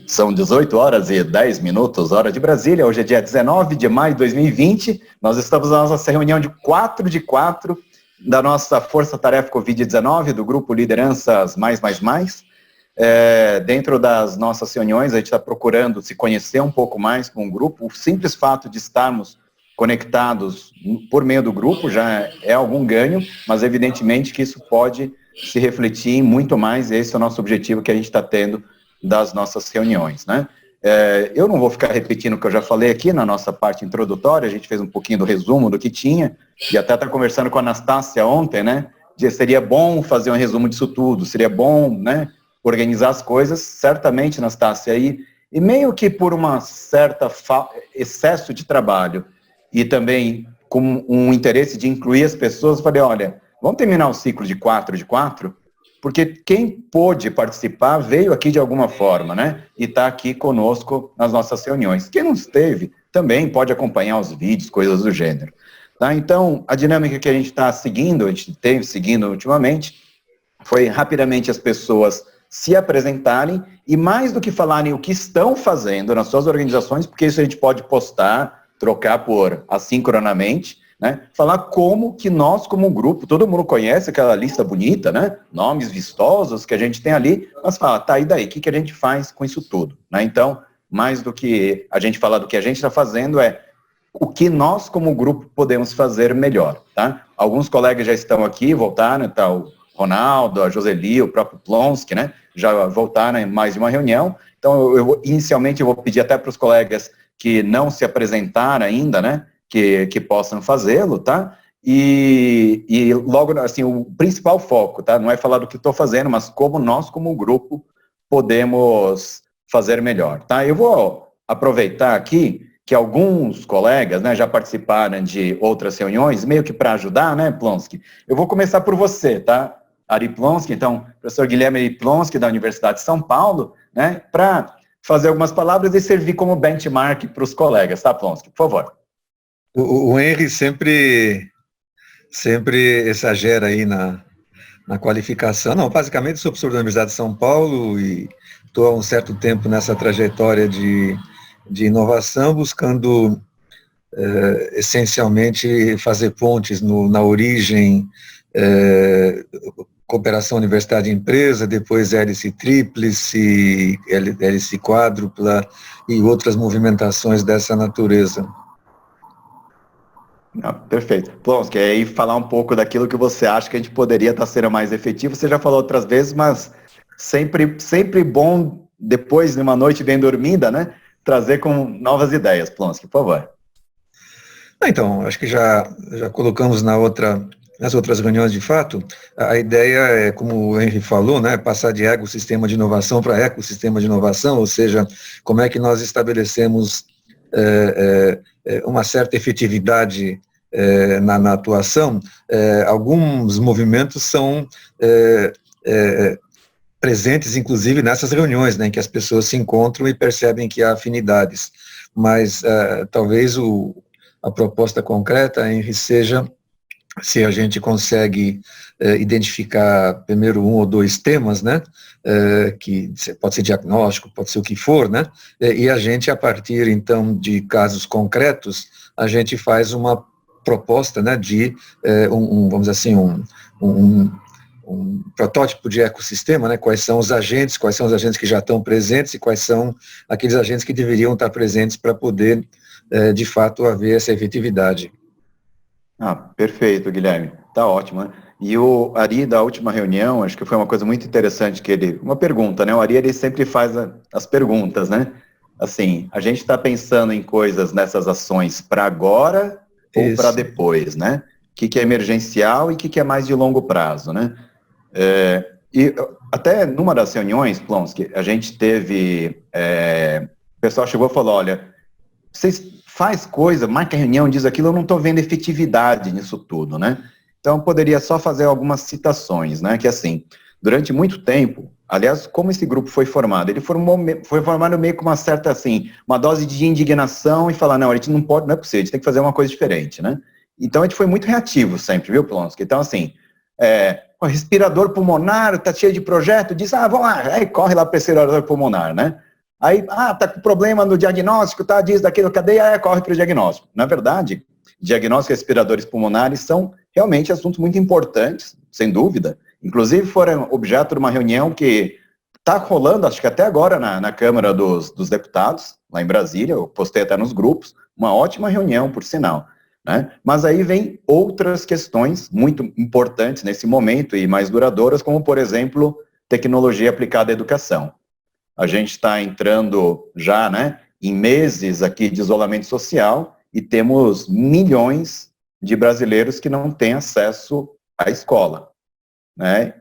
São 18 horas e 10 minutos, hora de Brasília. Hoje é dia 19 de maio de 2020. Nós estamos na nossa reunião de 4 da nossa Força Tarefa Covid-19, do grupo Lideranças Mais. Dentro das nossas reuniões, a gente está procurando se conhecer um pouco mais com o grupo. O simples fato de estarmos conectados por meio do grupo já é algum ganho, mas evidentemente que isso pode se refletir em muito mais. Esse é o nosso objetivo que a gente está tendo das nossas reuniões, né? Eu não vou ficar repetindo o que eu já falei aqui na nossa parte introdutória, a gente fez um pouquinho do resumo do que tinha, e até está conversando com a Anastácia ontem, né? Seria bom fazer um resumo disso tudo, seria bom, né, organizar as coisas, certamente, Anastácia, e meio que por uma certa excesso de trabalho, e também com um interesse de incluir as pessoas, eu falei, olha, vamos terminar o ciclo de 4 porque quem pôde participar veio aqui de alguma forma, né? E está aqui conosco nas nossas reuniões. Quem não esteve, também pode acompanhar os vídeos, coisas do gênero. Tá? Então, a dinâmica que a gente está seguindo, a gente teve seguindo ultimamente, foi rapidamente as pessoas se apresentarem e mais do que falarem o que estão fazendo nas suas organizações, porque isso a gente pode postar, trocar por assincronamente, né? Falar como que nós, como grupo, todo mundo conhece aquela lista bonita, né? Nomes vistosos que a gente tem ali, mas fala, tá, e daí? O que a gente faz com isso tudo? Né? Então, mais do que a gente falar do que a gente está fazendo, o que nós, como grupo, podemos fazer melhor, tá? Alguns colegas já estão aqui, voltaram, tá, o Ronaldo, a Joseli, o próprio Plonsky, né? Já voltaram em mais de uma reunião. Então, inicialmente, eu vou pedir até para os colegas que não se apresentaram ainda, né? Que possam fazê-lo, tá? E logo, assim, o principal foco, tá? Não é falar do que estou fazendo, mas como nós, como grupo, podemos fazer melhor, tá? Eu vou aproveitar aqui que alguns colegas, né, já participaram de outras reuniões, meio que para ajudar, né, Plonsky? Eu vou começar por você, tá? Ari Plonsky, então, professor Guilherme Ari Plonsky, da Universidade de São Paulo, né, para fazer algumas palavras e servir como benchmark para os colegas, tá, Plonsky? Por favor. O Henry sempre exagera aí na qualificação. Não, basicamente sou professor da Universidade de São Paulo e estou há um certo tempo nessa trajetória de inovação, buscando essencialmente fazer pontes na origem, cooperação universidade-empresa, depois hélice tríplice, hélice quádrupla e outras movimentações dessa natureza. Perfeito. Plonsky, aí falar um pouco daquilo que você acha que a gente poderia estar sendo mais efetivo. Você já falou outras vezes, mas sempre bom, depois de uma noite bem dormida, né, trazer com novas ideias, Plonsky, por favor. Então, acho que já colocamos nas outras reuniões de fato, a ideia é, como o Henry falou, né, passar de ecossistema de inovação para ecossistema de inovação, ou seja, como é que nós estabelecemos uma certa efetividade na atuação. Alguns movimentos são presentes, inclusive, nessas reuniões, né, em que as pessoas se encontram e percebem que há afinidades, mas talvez a proposta concreta, Henry, seja se a gente consegue identificar primeiro um ou dois temas, né, que pode ser diagnóstico, pode ser o que for, né, e a gente, a partir, então, de casos concretos, a gente faz uma proposta, né, de, vamos dizer assim, um protótipo de ecossistema, né, quais são os agentes que já estão presentes e quais são aqueles agentes que deveriam estar presentes para poder, de fato, haver essa efetividade. Perfeito, Guilherme. Tá ótimo, né? E o Ari, da última reunião, acho que foi uma coisa muito interessante uma pergunta, né? O Ari, ele sempre faz as perguntas, né? Assim, a gente está pensando em coisas nessas ações para agora ou para depois, né? O que é emergencial e o que é mais de longo prazo, né? E até numa das reuniões, Plonsky, a gente teve, o pessoal chegou e falou, olha, vocês faz coisa, marca reunião, diz aquilo, eu não estou vendo efetividade nisso tudo, né? Então, eu poderia só fazer algumas citações, né? Que assim, durante muito tempo, aliás, como esse grupo foi formado? Ele foi formado meio com uma certa, assim, uma dose de indignação e falar, não, a gente não pode, não é possível, a gente tem que fazer uma coisa diferente, né? Então, a gente foi muito reativo sempre, viu, Plonsky? Então, assim, o respirador pulmonar, tá cheio de projeto, diz, vamos lá, aí corre lá para o respirador pulmonar, né? Aí, tá com problema no diagnóstico, tá, diz daquilo, cadê? Corre para o diagnóstico. Na verdade, diagnóstico e respiradores pulmonares são realmente assuntos muito importantes, sem dúvida. Inclusive foram objeto de uma reunião que está rolando, acho que até agora, na Câmara dos Deputados, lá em Brasília, eu postei até nos grupos, uma ótima reunião, por sinal. Né? Mas aí vem outras questões muito importantes nesse momento e mais duradouras, como, por exemplo, tecnologia aplicada à educação. A gente está entrando já, né, em meses aqui de isolamento social e temos milhões de brasileiros que não têm acesso à escola, né?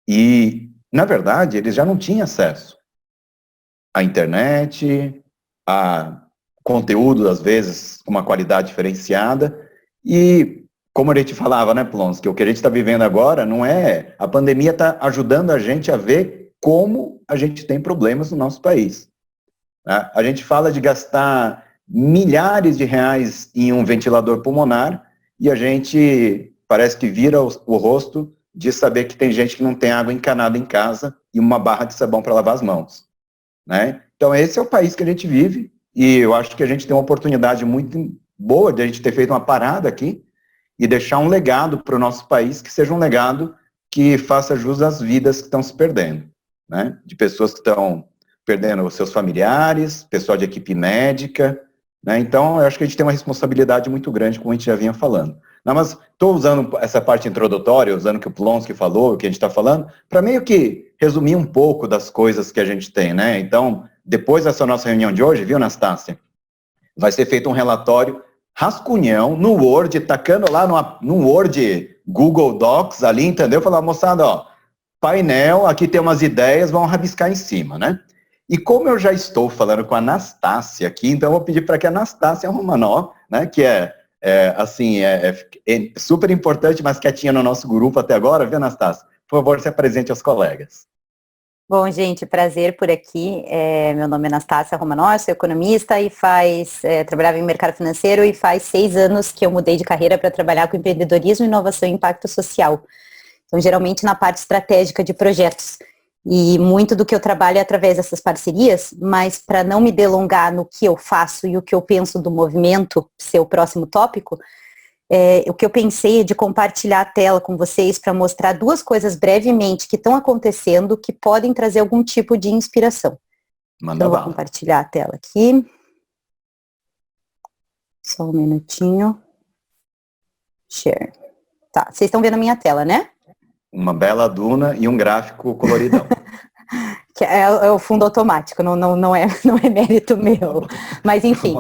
E, na verdade, eles já não tinham acesso à internet, a conteúdo, às vezes, com uma qualidade diferenciada, e, como a gente falava, né, Plonsky, o que a gente está vivendo agora não é... A pandemia está ajudando a gente a ver como a gente tem problemas no nosso país. Né? A gente fala de gastar milhares de reais em um ventilador pulmonar e a gente parece que vira o rosto de saber que tem gente que não tem água encanada em casa e uma barra de sabão para lavar as mãos. Né? Então esse é o país que a gente vive e eu acho que a gente tem uma oportunidade muito boa de a gente ter feito uma parada aqui e deixar um legado para o nosso país que seja um legado que faça jus às vidas que estão se perdendo. Né? De pessoas que estão perdendo os seus familiares, pessoal de equipe médica, né? Então eu acho que a gente tem uma responsabilidade muito grande, como a gente já vinha falando. Não, mas estou usando essa parte introdutória, usando o que o Plonsky falou, o que a gente está falando, para meio que resumir um pouco das coisas que a gente tem, né? Então, depois dessa nossa reunião de hoje, viu, Anastácia? Vai ser feito um relatório rascunhão no Word, tacando lá no Word Google Docs ali, entendeu? Falar, moçada, ó, painel, aqui tem umas ideias, vamos rabiscar em cima, né? E como eu já estou falando com a Anastácia aqui, então eu vou pedir para que a Anastácia Romanó, né, que é super importante, mas quietinha no nosso grupo até agora, viu, Anastácia? Por favor, se apresente aos colegas. Bom, gente, prazer por aqui. Meu nome é Anastácia Romanó, sou economista e trabalhava em mercado financeiro e faz 6 anos que eu mudei de carreira para trabalhar com empreendedorismo, inovação e impacto social. Então, geralmente na parte estratégica de projetos. E muito do que eu trabalho é através dessas parcerias, mas para não me delongar no que eu faço e o que eu penso do movimento, ser o próximo tópico, o que eu pensei é de compartilhar a tela com vocês para mostrar 2 coisas brevemente que estão acontecendo que podem trazer algum tipo de inspiração. Manda então, eu vou compartilhar a tela aqui. Só um minutinho. Share. Tá, vocês estão vendo a minha tela, né? Uma bela duna e um gráfico coloridão. Que é o fundo automático, não é mérito meu. Mas, enfim,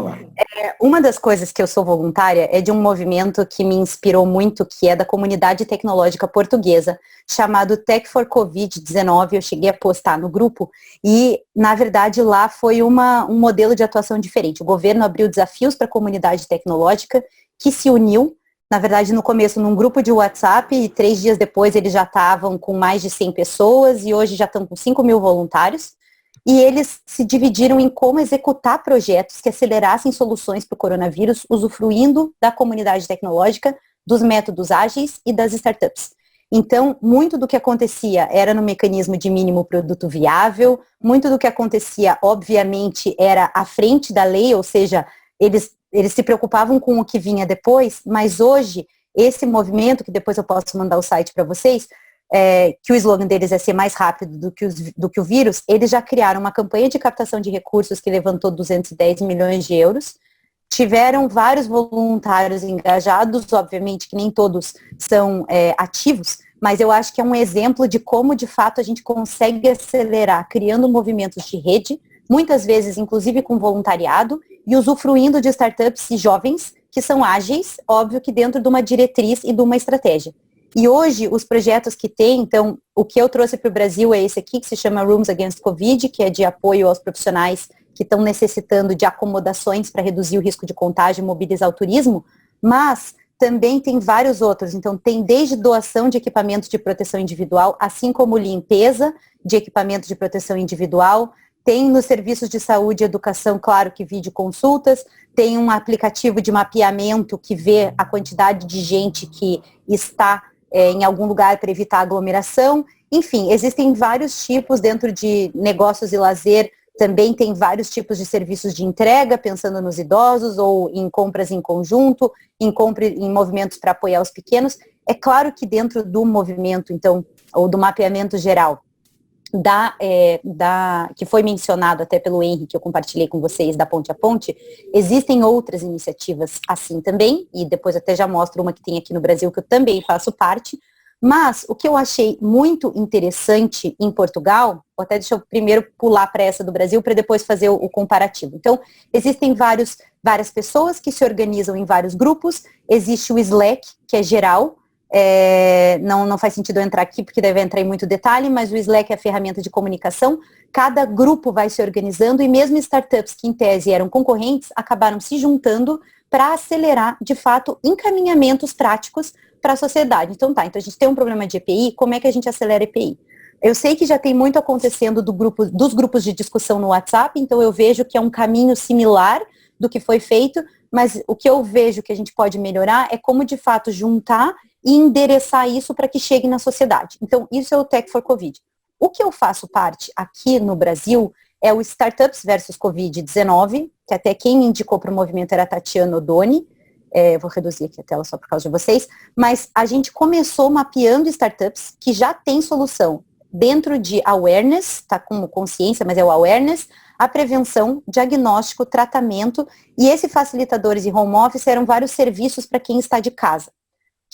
uma das coisas que eu sou voluntária é de um movimento que me inspirou muito, que é da comunidade tecnológica portuguesa, chamado Tech for Covid-19. Eu cheguei a postar no grupo e, na verdade, lá foi um modelo de atuação diferente. O governo abriu desafios para a comunidade tecnológica, que se uniu. Na verdade, no começo, num grupo de WhatsApp, e 3 dias depois eles já estavam com mais de 100 pessoas, e hoje já estão com 5 mil voluntários, e eles se dividiram em como executar projetos que acelerassem soluções para o coronavírus, usufruindo da comunidade tecnológica, dos métodos ágeis e das startups. Então, muito do que acontecia era no mecanismo de mínimo produto viável, muito do que acontecia, obviamente, era à frente da lei, ou seja, eles se preocupavam com o que vinha depois, mas hoje, esse movimento, que depois eu posso mandar o site para vocês, que o slogan deles é ser mais rápido do que o vírus, eles já criaram uma campanha de captação de recursos que levantou 210 milhões de euros, tiveram vários voluntários engajados, obviamente que nem todos são ativos, mas eu acho que é um exemplo de como, de fato, a gente consegue acelerar, criando movimentos de rede, muitas vezes, inclusive, com voluntariado, e usufruindo de startups e jovens que são ágeis, óbvio que dentro de uma diretriz e de uma estratégia. E hoje, os projetos que tem, então, o que eu trouxe para o Brasil é esse aqui, que se chama Rooms Against Covid, que é de apoio aos profissionais que estão necessitando de acomodações para reduzir o risco de contágio e mobilizar o turismo, mas também tem vários outros. Então, tem desde doação de equipamentos de proteção individual, assim como limpeza de equipamentos de proteção individual. Tem nos serviços de saúde e educação, claro que videoconsultas, tem um aplicativo de mapeamento que vê a quantidade de gente que está em algum lugar para evitar aglomeração. Enfim, existem vários tipos dentro de negócios e lazer, Também tem vários tipos de serviços de entrega, pensando nos idosos, ou em compras em conjunto, em movimentos para apoiar os pequenos. É claro que dentro do movimento, então, ou do mapeamento geral, que foi mencionado até pelo Henry, que eu compartilhei com vocês, da Ponte a Ponte, existem outras iniciativas assim também, e depois até já mostro uma que tem aqui no Brasil, que eu também faço parte. Mas o que eu achei muito interessante em Portugal, até deixa eu primeiro pular para essa do Brasil, para depois fazer o comparativo. Então, existem várias pessoas que se organizam em vários grupos, existe o Slack, que é geral, não faz sentido eu entrar aqui, porque deve entrar em muito detalhe, mas o Slack é a ferramenta de comunicação, cada grupo vai se organizando, e mesmo startups que em tese eram concorrentes, acabaram se juntando para acelerar, de fato, encaminhamentos práticos para a sociedade. Então a gente tem um problema de EPI, como é que a gente acelera EPI? Eu sei que já tem muito acontecendo dos grupos de discussão no WhatsApp, então eu vejo que é um caminho similar do que foi feito, mas o que eu vejo que a gente pode melhorar é como, de fato, juntar e endereçar isso para que chegue na sociedade. Então, isso é o Tech for Covid. O que eu faço parte aqui no Brasil é o Startups versus Covid-19, que até quem indicou para o movimento era a Tatiana Odoni. Vou reduzir aqui a tela só por causa de vocês, mas a gente começou mapeando startups que já tem solução dentro de awareness, tá como consciência, mas é o awareness, a prevenção, diagnóstico, tratamento, e esses facilitadores em home office eram vários serviços para quem está de casa.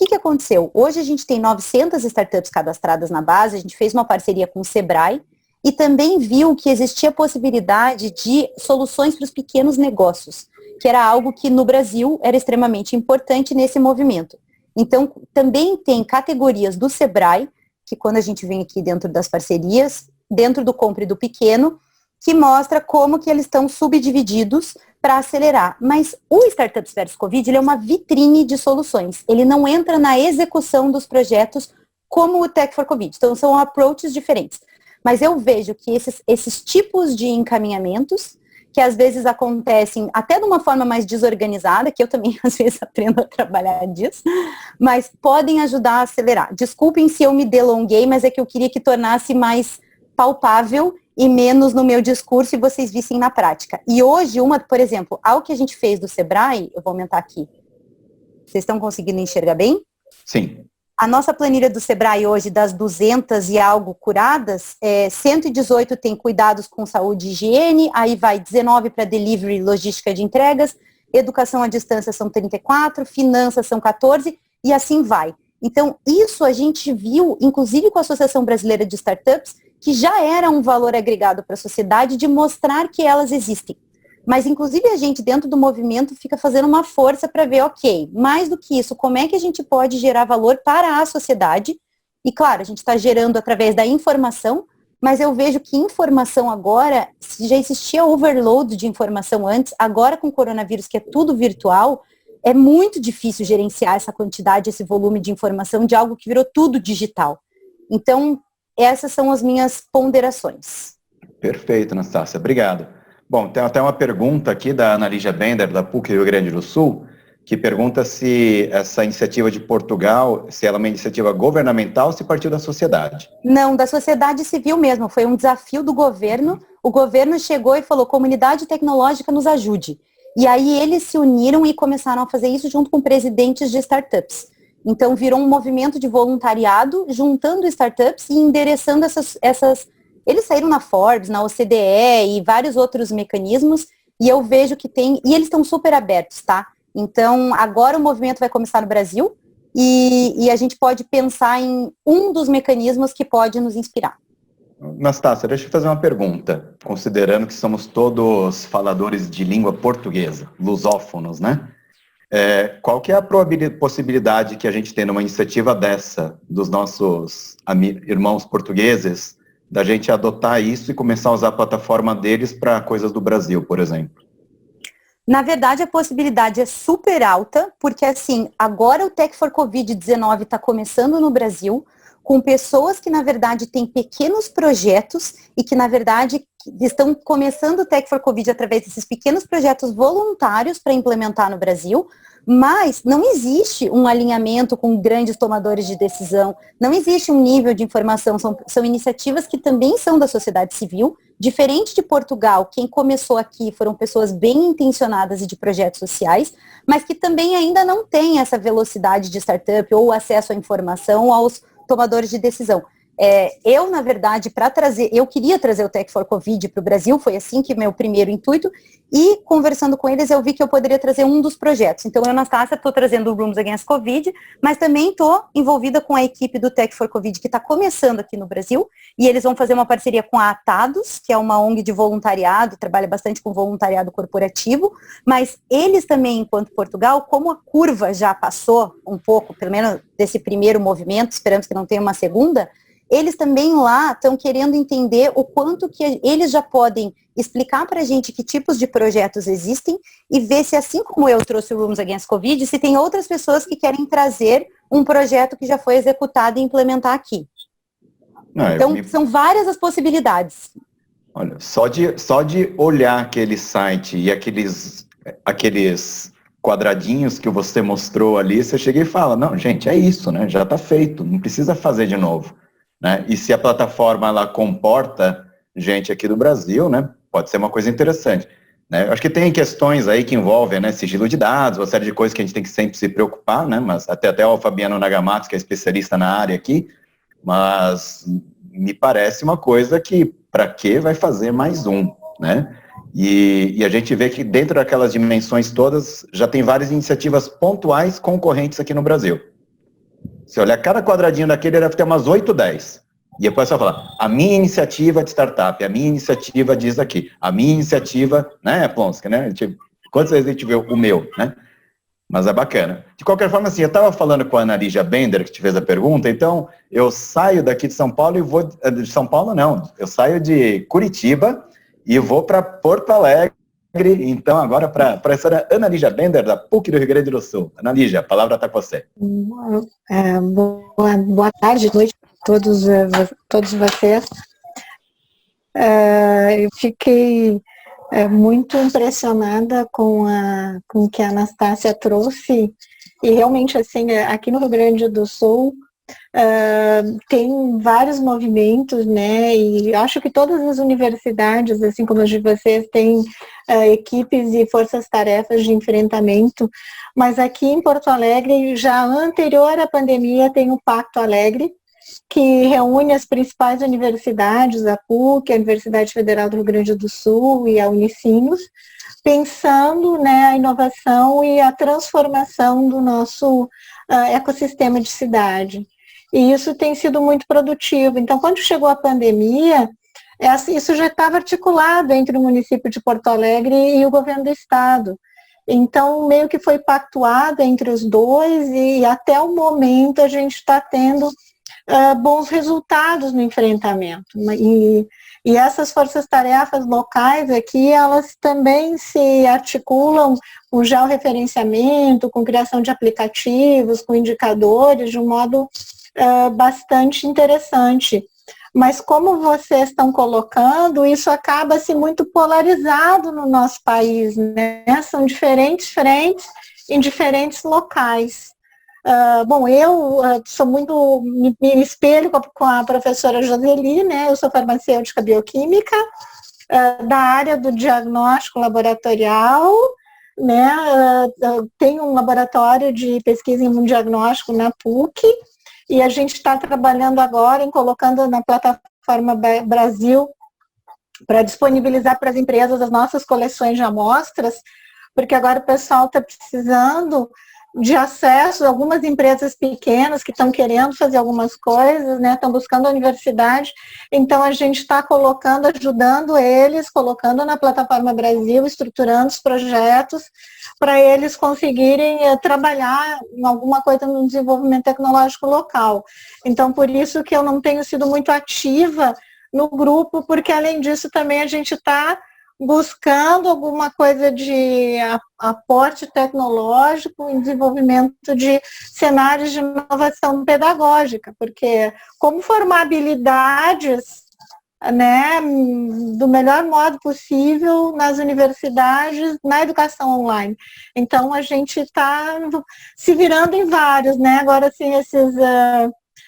O que aconteceu? Hoje a gente tem 900 startups cadastradas na base, a gente fez uma parceria com o Sebrae, e também viu que existia a possibilidade de soluções para os pequenos negócios, que era algo que no Brasil era extremamente importante nesse movimento. Então, também tem categorias do Sebrae, que quando a gente vem aqui dentro das parcerias, dentro do Compre do Pequeno, que mostra como que eles estão subdivididos para acelerar. Mas o Startups vs Covid, ele é uma vitrine de soluções. Ele não entra na execução dos projetos como o Tech for Covid. Então, são approaches diferentes. Mas eu vejo que esses tipos de encaminhamentos, que às vezes acontecem até de uma forma mais desorganizada, que eu também às vezes aprendo a trabalhar disso, mas podem ajudar a acelerar. Desculpem se eu me delonguei, mas é que eu queria que tornasse mais palpável e menos no meu discurso e vocês vissem na prática. E hoje, por exemplo, algo que a gente fez do Sebrae, eu vou aumentar aqui. Vocês estão conseguindo enxergar bem? Sim. A nossa planilha do Sebrae hoje, das 200 e algo curadas, 118 tem cuidados com saúde e higiene, aí vai 19 para delivery e logística de entregas, educação à distância são 34, finanças são 14, e assim vai. Então, isso a gente viu, inclusive com a Associação Brasileira de Startups, que já era um valor agregado para a sociedade de mostrar que elas existem. Mas, inclusive, a gente, dentro do movimento, fica fazendo uma força para ver, ok, mais do que isso, como é que a gente pode gerar valor para a sociedade? E, claro, a gente está gerando através da informação, mas eu vejo que informação agora, se já existia overload de informação antes, agora com o coronavírus, que é tudo virtual, é muito difícil gerenciar essa quantidade, esse volume de informação de algo que virou tudo digital. Então, essas são as minhas ponderações. Perfeito, Anastácia. Obrigado. Bom, tem até uma pergunta aqui da Ana Lígia Bender, da PUC Rio Grande do Sul, que pergunta se essa iniciativa de Portugal, se ela é uma iniciativa governamental ou se partiu da sociedade. Não, da sociedade civil mesmo, foi um desafio do governo. O governo chegou e falou, comunidade tecnológica nos ajude. E aí eles se uniram e começaram a fazer isso junto com presidentes de startups. Então virou um movimento de voluntariado, juntando startups e endereçando essas. Eles saíram na Forbes, na OCDE e vários outros mecanismos, e eu vejo que tem, e eles estão super abertos, tá? Então, agora o movimento vai começar no Brasil, e a gente pode pensar em um dos mecanismos que pode nos inspirar. Anastácia, deixa eu fazer uma pergunta, considerando que somos todos faladores de língua portuguesa, lusófonos, né? Qual que é a possibilidade que a gente tem numa iniciativa dessa, dos nossos irmãos portugueses, da gente adotar isso e começar a usar a plataforma deles para coisas do Brasil, por exemplo? Na verdade, a possibilidade é super alta, porque assim, agora o Tech for Covid-19 está começando no Brasil, com pessoas que, na verdade, têm pequenos projetos e que, na verdade, estão começando o Tech for Covid através desses pequenos projetos voluntários para implementar no Brasil, Mas não existe um alinhamento com grandes tomadores de decisão, não existe um nível de informação, são iniciativas que também são da sociedade civil. Diferente de Portugal, quem começou aqui foram pessoas bem intencionadas e de projetos sociais, mas que também ainda não têm essa velocidade de startup ou acesso à informação aos tomadores de decisão. Eu, na verdade, eu queria trazer o Tech for Covid para o Brasil, foi assim que meu primeiro intuito, e conversando com eles eu vi que eu poderia trazer um dos projetos. Então, eu, Anastácia, estou trazendo o Rooms Against Covid, mas também estou envolvida com a equipe do Tech for Covid, que está começando aqui no Brasil, e eles vão fazer uma parceria com a Atados, que é uma ONG de voluntariado, trabalha bastante com voluntariado corporativo, mas eles também, enquanto Portugal, como a curva já passou um pouco, pelo menos desse primeiro movimento, esperamos que não tenha uma segunda, eles também lá estão querendo entender o quanto que eles já podem explicar para a gente que tipos de projetos existem e ver se, assim como eu trouxe o Rooms Against Covid, se tem outras pessoas que querem trazer um projeto que já foi executado e implementar aqui. Então, são várias as possibilidades. Olha, só de olhar aquele site e aqueles quadradinhos que você mostrou ali, você chega e fala, não, gente, é isso, né? Já está feito, não precisa fazer de novo. Né? E se a plataforma ela comporta gente aqui do Brasil, né, pode ser uma coisa interessante. Né? Eu acho que tem questões aí que envolvem, né, sigilo de dados, uma série de coisas que a gente tem que sempre se preocupar, né, mas até o Fabiano Nagamatsu, que é especialista na área aqui, mas me parece uma coisa que, para que vai fazer mais um, né? E a gente vê que dentro daquelas dimensões todas, já tem várias iniciativas pontuais concorrentes aqui no Brasil. Se olhar cada quadradinho daquele, deve ter umas 8, 10. E depois você vai falar, a minha iniciativa de startup, a minha iniciativa diz aqui, a minha iniciativa, né, Plonsky, né? Quantas vezes a gente vê o meu, né? Mas é bacana. De qualquer forma, assim, eu estava falando com a Ana Lígia Bender, que te fez a pergunta, então eu saio daqui de São Paulo e vou... De São Paulo, não. Eu saio de Curitiba e vou para Porto Alegre. Então, agora para a professora Ana Lígia Bender, da PUC do Rio Grande do Sul. Ana Lígia, a palavra está com você. Boa tarde, noite a todos vocês. Eu fiquei muito impressionada com o que a Anastácia trouxe, e realmente, assim, aqui no Rio Grande do Sul, tem vários movimentos, né, e acho que todas as universidades, assim como as de vocês, têm equipes e forças-tarefas de enfrentamento, mas aqui em Porto Alegre, já anterior à pandemia, tem o Pacto Alegre, que reúne as principais universidades, a PUC, a Universidade Federal do Rio Grande do Sul e a Unicinos, pensando, né, a inovação e a transformação do nosso ecossistema de cidade. E isso tem sido muito produtivo. Então, quando chegou a pandemia, isso já estava articulado entre o município de Porto Alegre e o governo do estado. Então, meio que foi pactuado entre os dois e até o momento a gente está tendo bons resultados no enfrentamento. E essas forças-tarefas locais aqui, elas também se articulam com georreferenciamento, com criação de aplicativos, com indicadores, de um modo bastante interessante. Mas como vocês estão colocando, isso acaba-se muito polarizado no nosso país, né? São diferentes frentes em diferentes locais. Bom, eu sou muito, me espelho com a professora Joseli, né? Eu sou farmacêutica bioquímica, da área do diagnóstico laboratorial, né? Tenho um laboratório de pesquisa em diagnóstico na PUC, e a gente está trabalhando agora em colocando na plataforma Brasil para disponibilizar para as empresas as nossas coleções de amostras, porque agora o pessoal está precisando de acesso, algumas empresas pequenas que estão querendo fazer algumas coisas, né, estão buscando a universidade, então a gente está colocando, ajudando eles, colocando na plataforma Brasil, estruturando os projetos para eles conseguirem trabalhar em alguma coisa no desenvolvimento tecnológico local. Então, por isso que eu não tenho sido muito ativa no grupo, porque além disso também a gente está buscando alguma coisa de aporte tecnológico em desenvolvimento de cenários de inovação pedagógica, porque como formar habilidades né, do melhor modo possível nas universidades, na educação online. Então, a gente está se virando em vários, né? Agora, assim, esses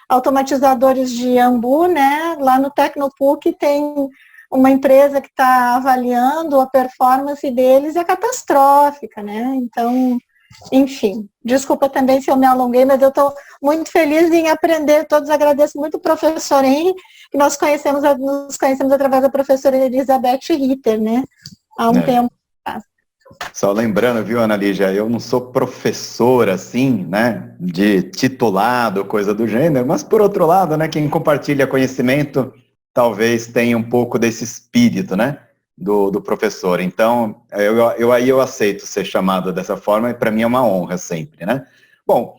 automatizadores de Ambu, né? Lá no Tecnopuc tem uma empresa que está avaliando a performance deles, é catastrófica, né? Então, enfim, desculpa também se eu me alonguei, mas eu estou muito feliz em aprender. Todos agradeço muito o professor Henry, que nos conhecemos através da professora Elizabeth Ritter, né? Há um tempo atrás. Só lembrando, viu, Ana Lígia, eu não sou professora, assim, né, de titulado, coisa do gênero, mas por outro lado, né, quem compartilha conhecimento talvez tenha um pouco desse espírito, né, do professor. Então, eu aceito ser chamado dessa forma e para mim é uma honra sempre, né. Bom,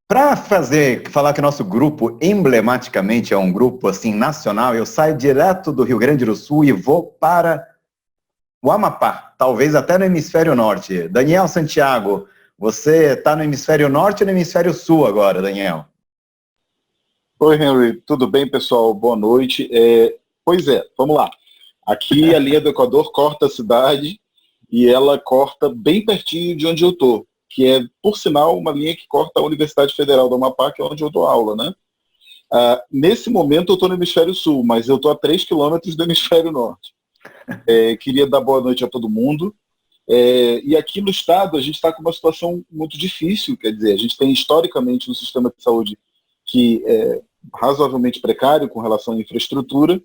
para falar que o nosso grupo emblematicamente é um grupo, assim, nacional, eu saio direto do Rio Grande do Sul e vou para o Amapá, talvez até no hemisfério norte. Daniel Santiago, você está no hemisfério norte ou no hemisfério sul agora, Daniel? Oi, Henry. Tudo bem, pessoal? Boa noite. Pois é, vamos lá. Aqui a linha do Equador corta a cidade e ela corta bem pertinho de onde eu estou, que é, por sinal, uma linha que corta a Universidade Federal do Amapá, que é onde eu dou aula, né? Nesse momento eu estou no hemisfério sul, mas eu estou a 3 quilômetros do hemisfério norte. Queria dar boa noite a todo mundo. E aqui no estado a gente está com uma situação muito difícil, quer dizer, a gente tem historicamente um sistema de saúde que é razoavelmente precário com relação à infraestrutura,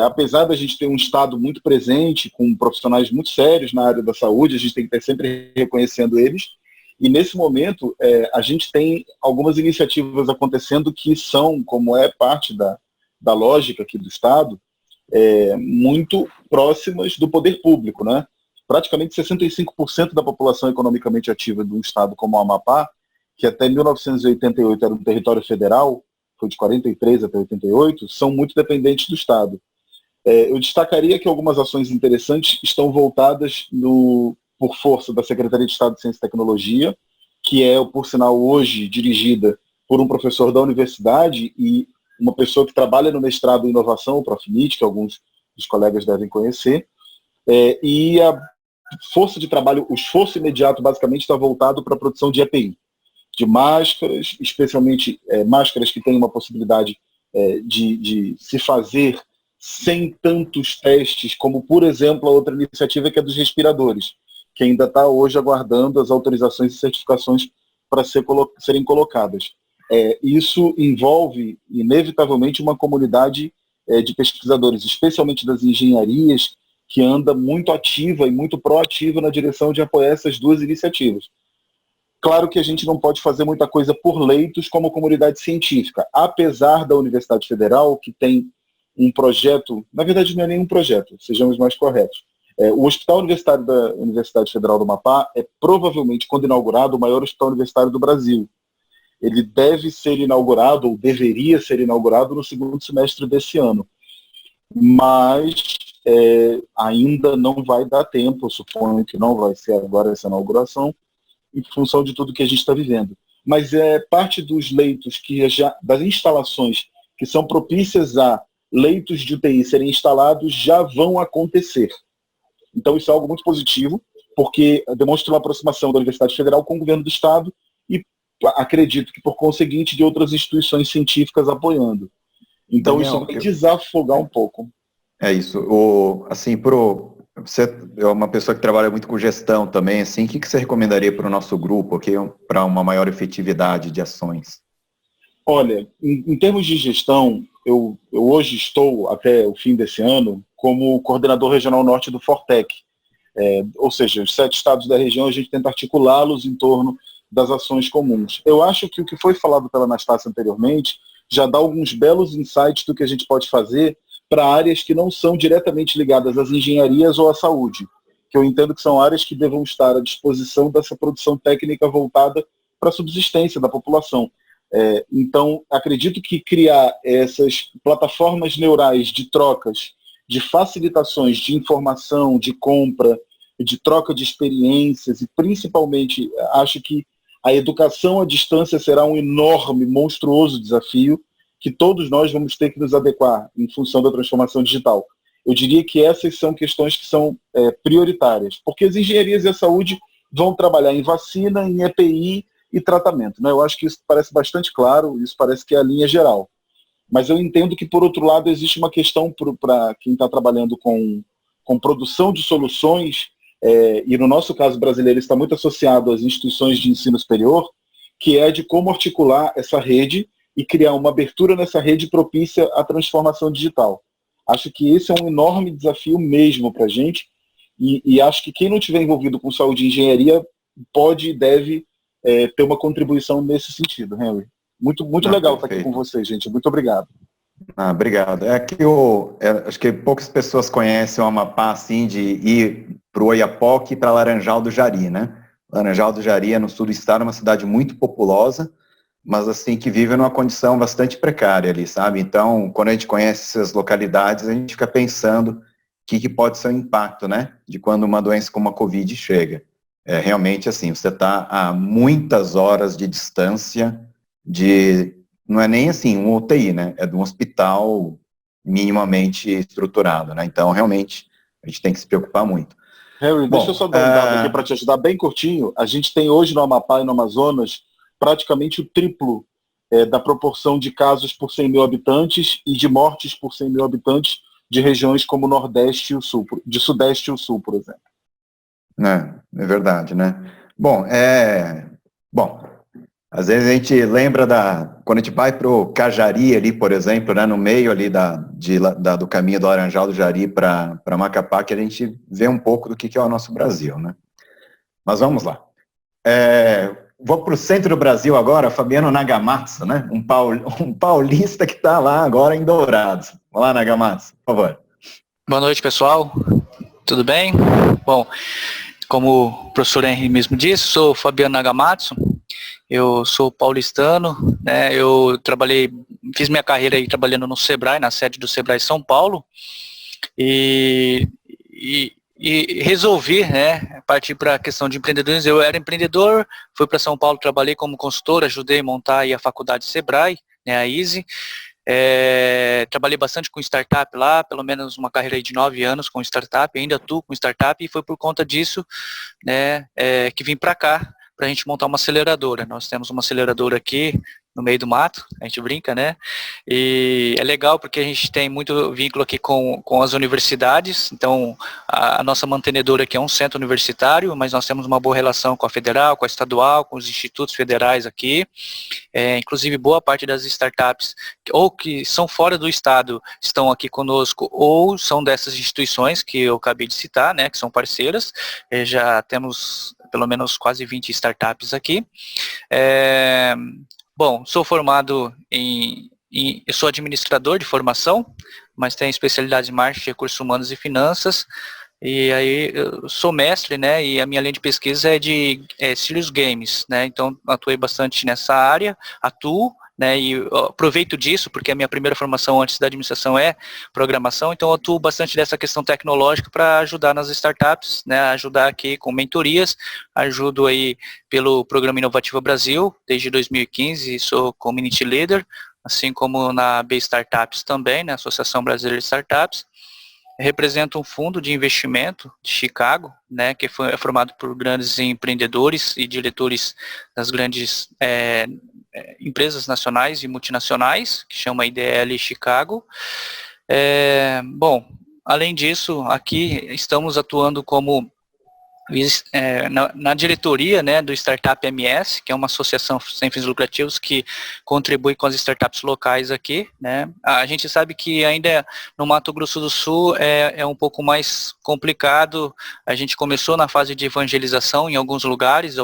apesar da gente ter um estado muito presente, com profissionais muito sérios na área da saúde, a gente tem que estar sempre reconhecendo eles, e nesse momento a gente tem algumas iniciativas acontecendo que são, como é parte da lógica aqui do estado, muito próximas do poder público, né? Praticamente 65% da população economicamente ativa de um estado como o Amapá, que até 1988 era um território federal, foi de 43 até 88, são muito dependentes do estado. Eu destacaria que algumas ações interessantes estão voltadas por força da Secretaria de Estado de Ciência e Tecnologia, que é, por sinal, hoje dirigida por um professor da universidade e uma pessoa que trabalha no mestrado em inovação, o Profnit, que alguns dos colegas devem conhecer, e a força de trabalho, o esforço imediato basicamente está voltado para a produção de EPI, de máscaras, especialmente máscaras que têm uma possibilidade de se fazer sem tantos testes, como, por exemplo, a outra iniciativa que é dos respiradores, que ainda está hoje aguardando as autorizações e certificações para serem colocadas. Isso envolve, inevitavelmente, uma comunidade de pesquisadores, especialmente das engenharias, que anda muito ativa e muito proativa na direção de apoiar essas duas iniciativas. Claro que a gente não pode fazer muita coisa por leitos como comunidade científica, apesar da Universidade Federal, que tem um projeto, na verdade não é nenhum projeto, sejamos mais corretos. O Hospital Universitário da Universidade Federal do Amapá é provavelmente, quando inaugurado, o maior hospital universitário do Brasil. Ele deve ser inaugurado, ou deveria ser inaugurado, no segundo semestre desse ano. Mas ainda não vai dar tempo, eu suponho que não vai ser agora essa inauguração, em função de tudo que a gente está vivendo. Mas parte dos leitos, das instalações que são propícias a leitos de UTI serem instalados, já vão acontecer. Então isso é algo muito positivo, porque demonstra uma aproximação da Universidade Federal com o governo do Estado e acredito que, por conseguinte, de outras instituições científicas apoiando. Então Daniel, isso vai desafogar um pouco. É isso. Assim, você é uma pessoa que trabalha muito com gestão também, assim, o que você recomendaria para o nosso grupo aqui, para uma maior efetividade de ações? Olha, em termos de gestão, eu hoje estou, até o fim desse ano, como coordenador regional norte do Fortec. Ou seja, os 7 estados da região, a gente tenta articulá-los em torno das ações comuns. Eu acho que o que foi falado pela Anastácia anteriormente já dá alguns belos insights do que a gente pode fazer para áreas que não são diretamente ligadas às engenharias ou à saúde, que eu entendo que são áreas que devam estar à disposição dessa produção técnica voltada para a subsistência da população. Então, acredito que criar essas plataformas neurais de trocas, de facilitações de informação, de compra, de troca de experiências e, principalmente, acho que a educação à distância será um enorme, monstruoso desafio que todos nós vamos ter que nos adequar em função da transformação digital. Eu diria que essas são questões que são prioritárias, porque as engenharias e a saúde vão trabalhar em vacina, em EPI e tratamento, né? Eu acho que isso parece bastante claro, isso parece que é a linha geral. Mas eu entendo que, por outro lado, existe uma questão para quem está trabalhando com produção de soluções, e no nosso caso brasileiro está muito associado às instituições de ensino superior, que é de como articular essa rede e criar uma abertura nessa rede propícia à transformação digital. Acho que esse é um enorme desafio mesmo para a gente, e acho que quem não estiver envolvido com saúde e engenharia pode e deve ter uma contribuição nesse sentido, Henry. Muito legal estar aqui com vocês, gente. Muito obrigado. Obrigado. Acho que poucas pessoas conhecem o Amapá, assim, de ir para o Oiapoque e para Laranjal do Jari, né? Laranjal do Jari é no sul do estado, uma cidade muito populosa, mas assim, que vive numa condição bastante precária ali, sabe? Então, quando a gente conhece essas localidades, a gente fica pensando o que pode ser o impacto, né? De quando uma doença como a Covid chega. Realmente, assim, você está a muitas horas de distância não é nem assim um UTI, né? É de um hospital minimamente estruturado, né? Então, realmente, a gente tem que se preocupar muito. Harry, deixa eu só dar um dado aqui para te ajudar bem curtinho. A gente tem hoje no Amapá e no Amazonas praticamente o triplo da proporção de casos por 100 mil habitantes e de mortes por 100 mil habitantes de regiões como o Nordeste e o Sul, de Sudeste e o Sul, por exemplo. É verdade, né? Bom, às vezes a gente lembra quando a gente vai para o Cajari ali, por exemplo, né, no meio ali do caminho do Laranjal do Jari para Macapá, que a gente vê um pouco do que é o nosso Brasil, né? Mas vamos lá. Vou para o centro do Brasil agora, Fabiano Nagamatsu, né? Um paulista que está lá agora em Dourados. Olá, Nagamatsu, por favor. Boa noite, pessoal. Tudo bem? Bom, como o professor Henry mesmo disse, sou Fabiano Nagamatsu. Eu sou paulistano, né? Eu fiz minha carreira aí trabalhando no Sebrae, na sede do Sebrae São Paulo, e resolvi, né, partir para a questão de empreendedorismo. Eu era empreendedor, fui para São Paulo, trabalhei como consultor, ajudei a montar aí a faculdade Sebrae, né, a Easy. Trabalhei bastante com startup lá, pelo menos uma carreira aí de 9 anos com startup, ainda atuo com startup, e foi por conta disso, né, que vim para cá, para a gente montar uma aceleradora. Nós temos uma aceleradora aqui no meio do mato, a gente brinca, né? E é legal porque a gente tem muito vínculo aqui com as universidades. Então, a nossa mantenedora aqui é um centro universitário, mas nós temos uma boa relação com a federal, com a estadual, com os institutos federais aqui. Inclusive, boa parte das startups, ou que são fora do estado, estão aqui conosco, ou são dessas instituições que eu acabei de citar, né, que são parceiras. Já temos pelo menos quase 20 startups aqui. Bom, sou formado eu sou administrador de formação, mas tenho especialidade em marketing, recursos humanos e finanças. E aí eu sou mestre, né, e a minha linha de pesquisa é de Serious Games, né, então atuei bastante nessa área, né, e aproveito disso, porque a minha primeira formação antes da administração é programação, então eu atuo bastante dessa questão tecnológica para ajudar nas startups, né, ajudar aqui com mentorias, ajudo aí pelo Programa Inovativo Brasil, desde 2015, sou Community Leader, assim como na B Startups também, né, Associação Brasileira de Startups. Representa um fundo de investimento de Chicago, né, que é formado por grandes empreendedores e diretores das grandes empresas nacionais e multinacionais, que chama IDL Chicago. Bom, além disso, aqui estamos atuando como na diretoria, né, do Startup MS, que é uma associação sem fins lucrativos que contribui com as startups locais aqui, né. A gente sabe que ainda no Mato Grosso do Sul é um pouco mais complicado. A gente começou na fase de evangelização em alguns lugares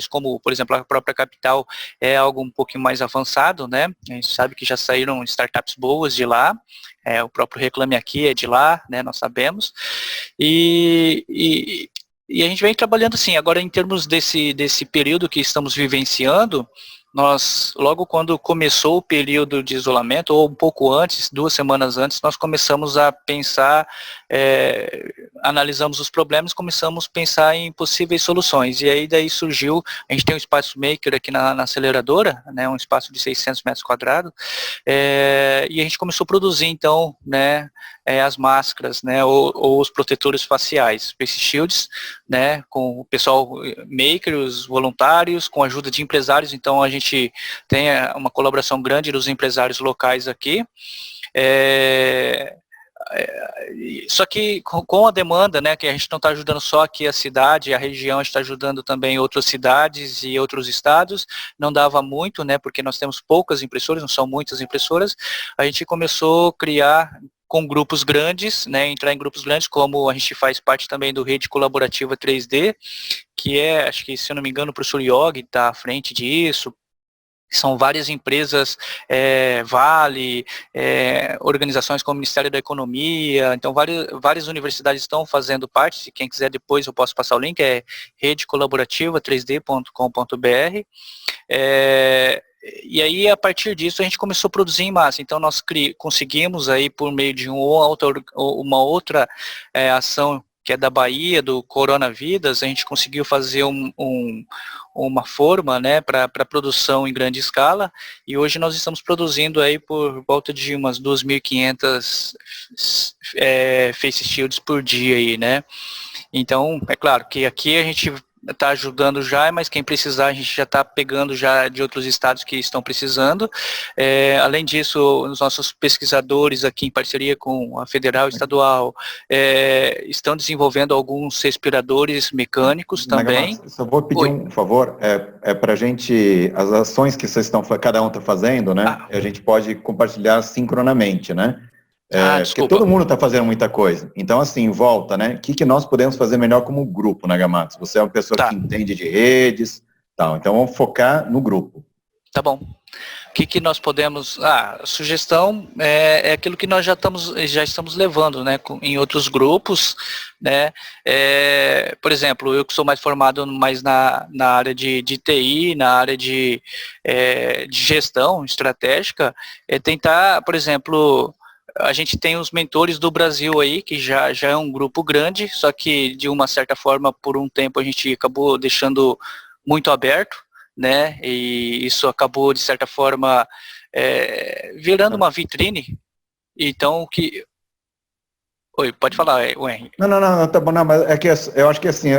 como, por exemplo, a própria capital é algo um pouquinho mais avançado, né. A gente sabe que já saíram startups boas de lá. O próprio Reclame Aqui é de lá, né, nós sabemos. E a gente vem trabalhando assim, agora em termos desse período que estamos vivenciando, nós, logo quando começou o período de isolamento, ou um pouco antes, 2 semanas antes, nós começamos a pensar, analisamos os problemas, começamos a pensar em possíveis soluções. E aí daí surgiu, a gente tem um espaço maker aqui na aceleradora, né, um espaço de 600 metros quadrados, e a gente começou a produzir, então, né, as máscaras, né, ou os protetores faciais, face shields, né, com o pessoal maker, os voluntários, com a ajuda de empresários. Então a gente tem uma colaboração grande dos empresários locais aqui. Só que com a demanda, né, que a gente não está ajudando só aqui a cidade, a região, a gente está ajudando também outras cidades e outros estados, não dava muito, né, porque nós temos poucas impressoras, não são muitas impressoras, a gente começou a criar com grupos grandes, né, entrar em grupos grandes, como a gente faz parte também do Rede Colaborativa 3D, que acho que, se eu não me engano, o professor Yogi está à frente disso. São várias empresas, Vale, organizações como o Ministério da Economia, então várias universidades estão fazendo parte. Se quem quiser depois eu posso passar o link, é redecolaborativa3d.com.br. E aí, a partir disso, a gente começou a produzir em massa. Então, nós conseguimos aí, por meio de uma outra ação que é da Bahia, do Coronavidas, a gente conseguiu fazer uma forma, né, para produção em grande escala, e hoje nós estamos produzindo aí por volta de umas 2.500 face shields por dia aí, né. Então, é claro que aqui a gente está ajudando já, mas quem precisar a gente já está pegando já de outros estados que estão precisando. Além disso, os nossos pesquisadores aqui em parceria com a Federal e Estadual estão desenvolvendo alguns respiradores mecânicos também. Só vou pedir um favor, para a gente, as ações que vocês cada um está fazendo, né, a gente pode compartilhar sincronamente, né? Porque todo mundo está fazendo muita coisa. Então, assim, volta, né? O que nós podemos fazer melhor como grupo, né, Gamatos? Você é uma pessoa que entende de redes, tal. Então, vamos focar no grupo. Tá bom. O que nós podemos... a sugestão é aquilo que nós já estamos levando, né, em outros grupos, né? Por exemplo, eu que sou mais formado mais na área de TI, na área de gestão estratégica, tentar, por exemplo... A gente tem os mentores do Brasil aí, que já é um grupo grande, só que de uma certa forma, por um tempo, a gente acabou deixando muito aberto, né? E isso acabou, de certa forma, virando uma vitrine. Então, Oi, pode falar, Henry. Não, tá bom, não, mas é que eu acho que assim,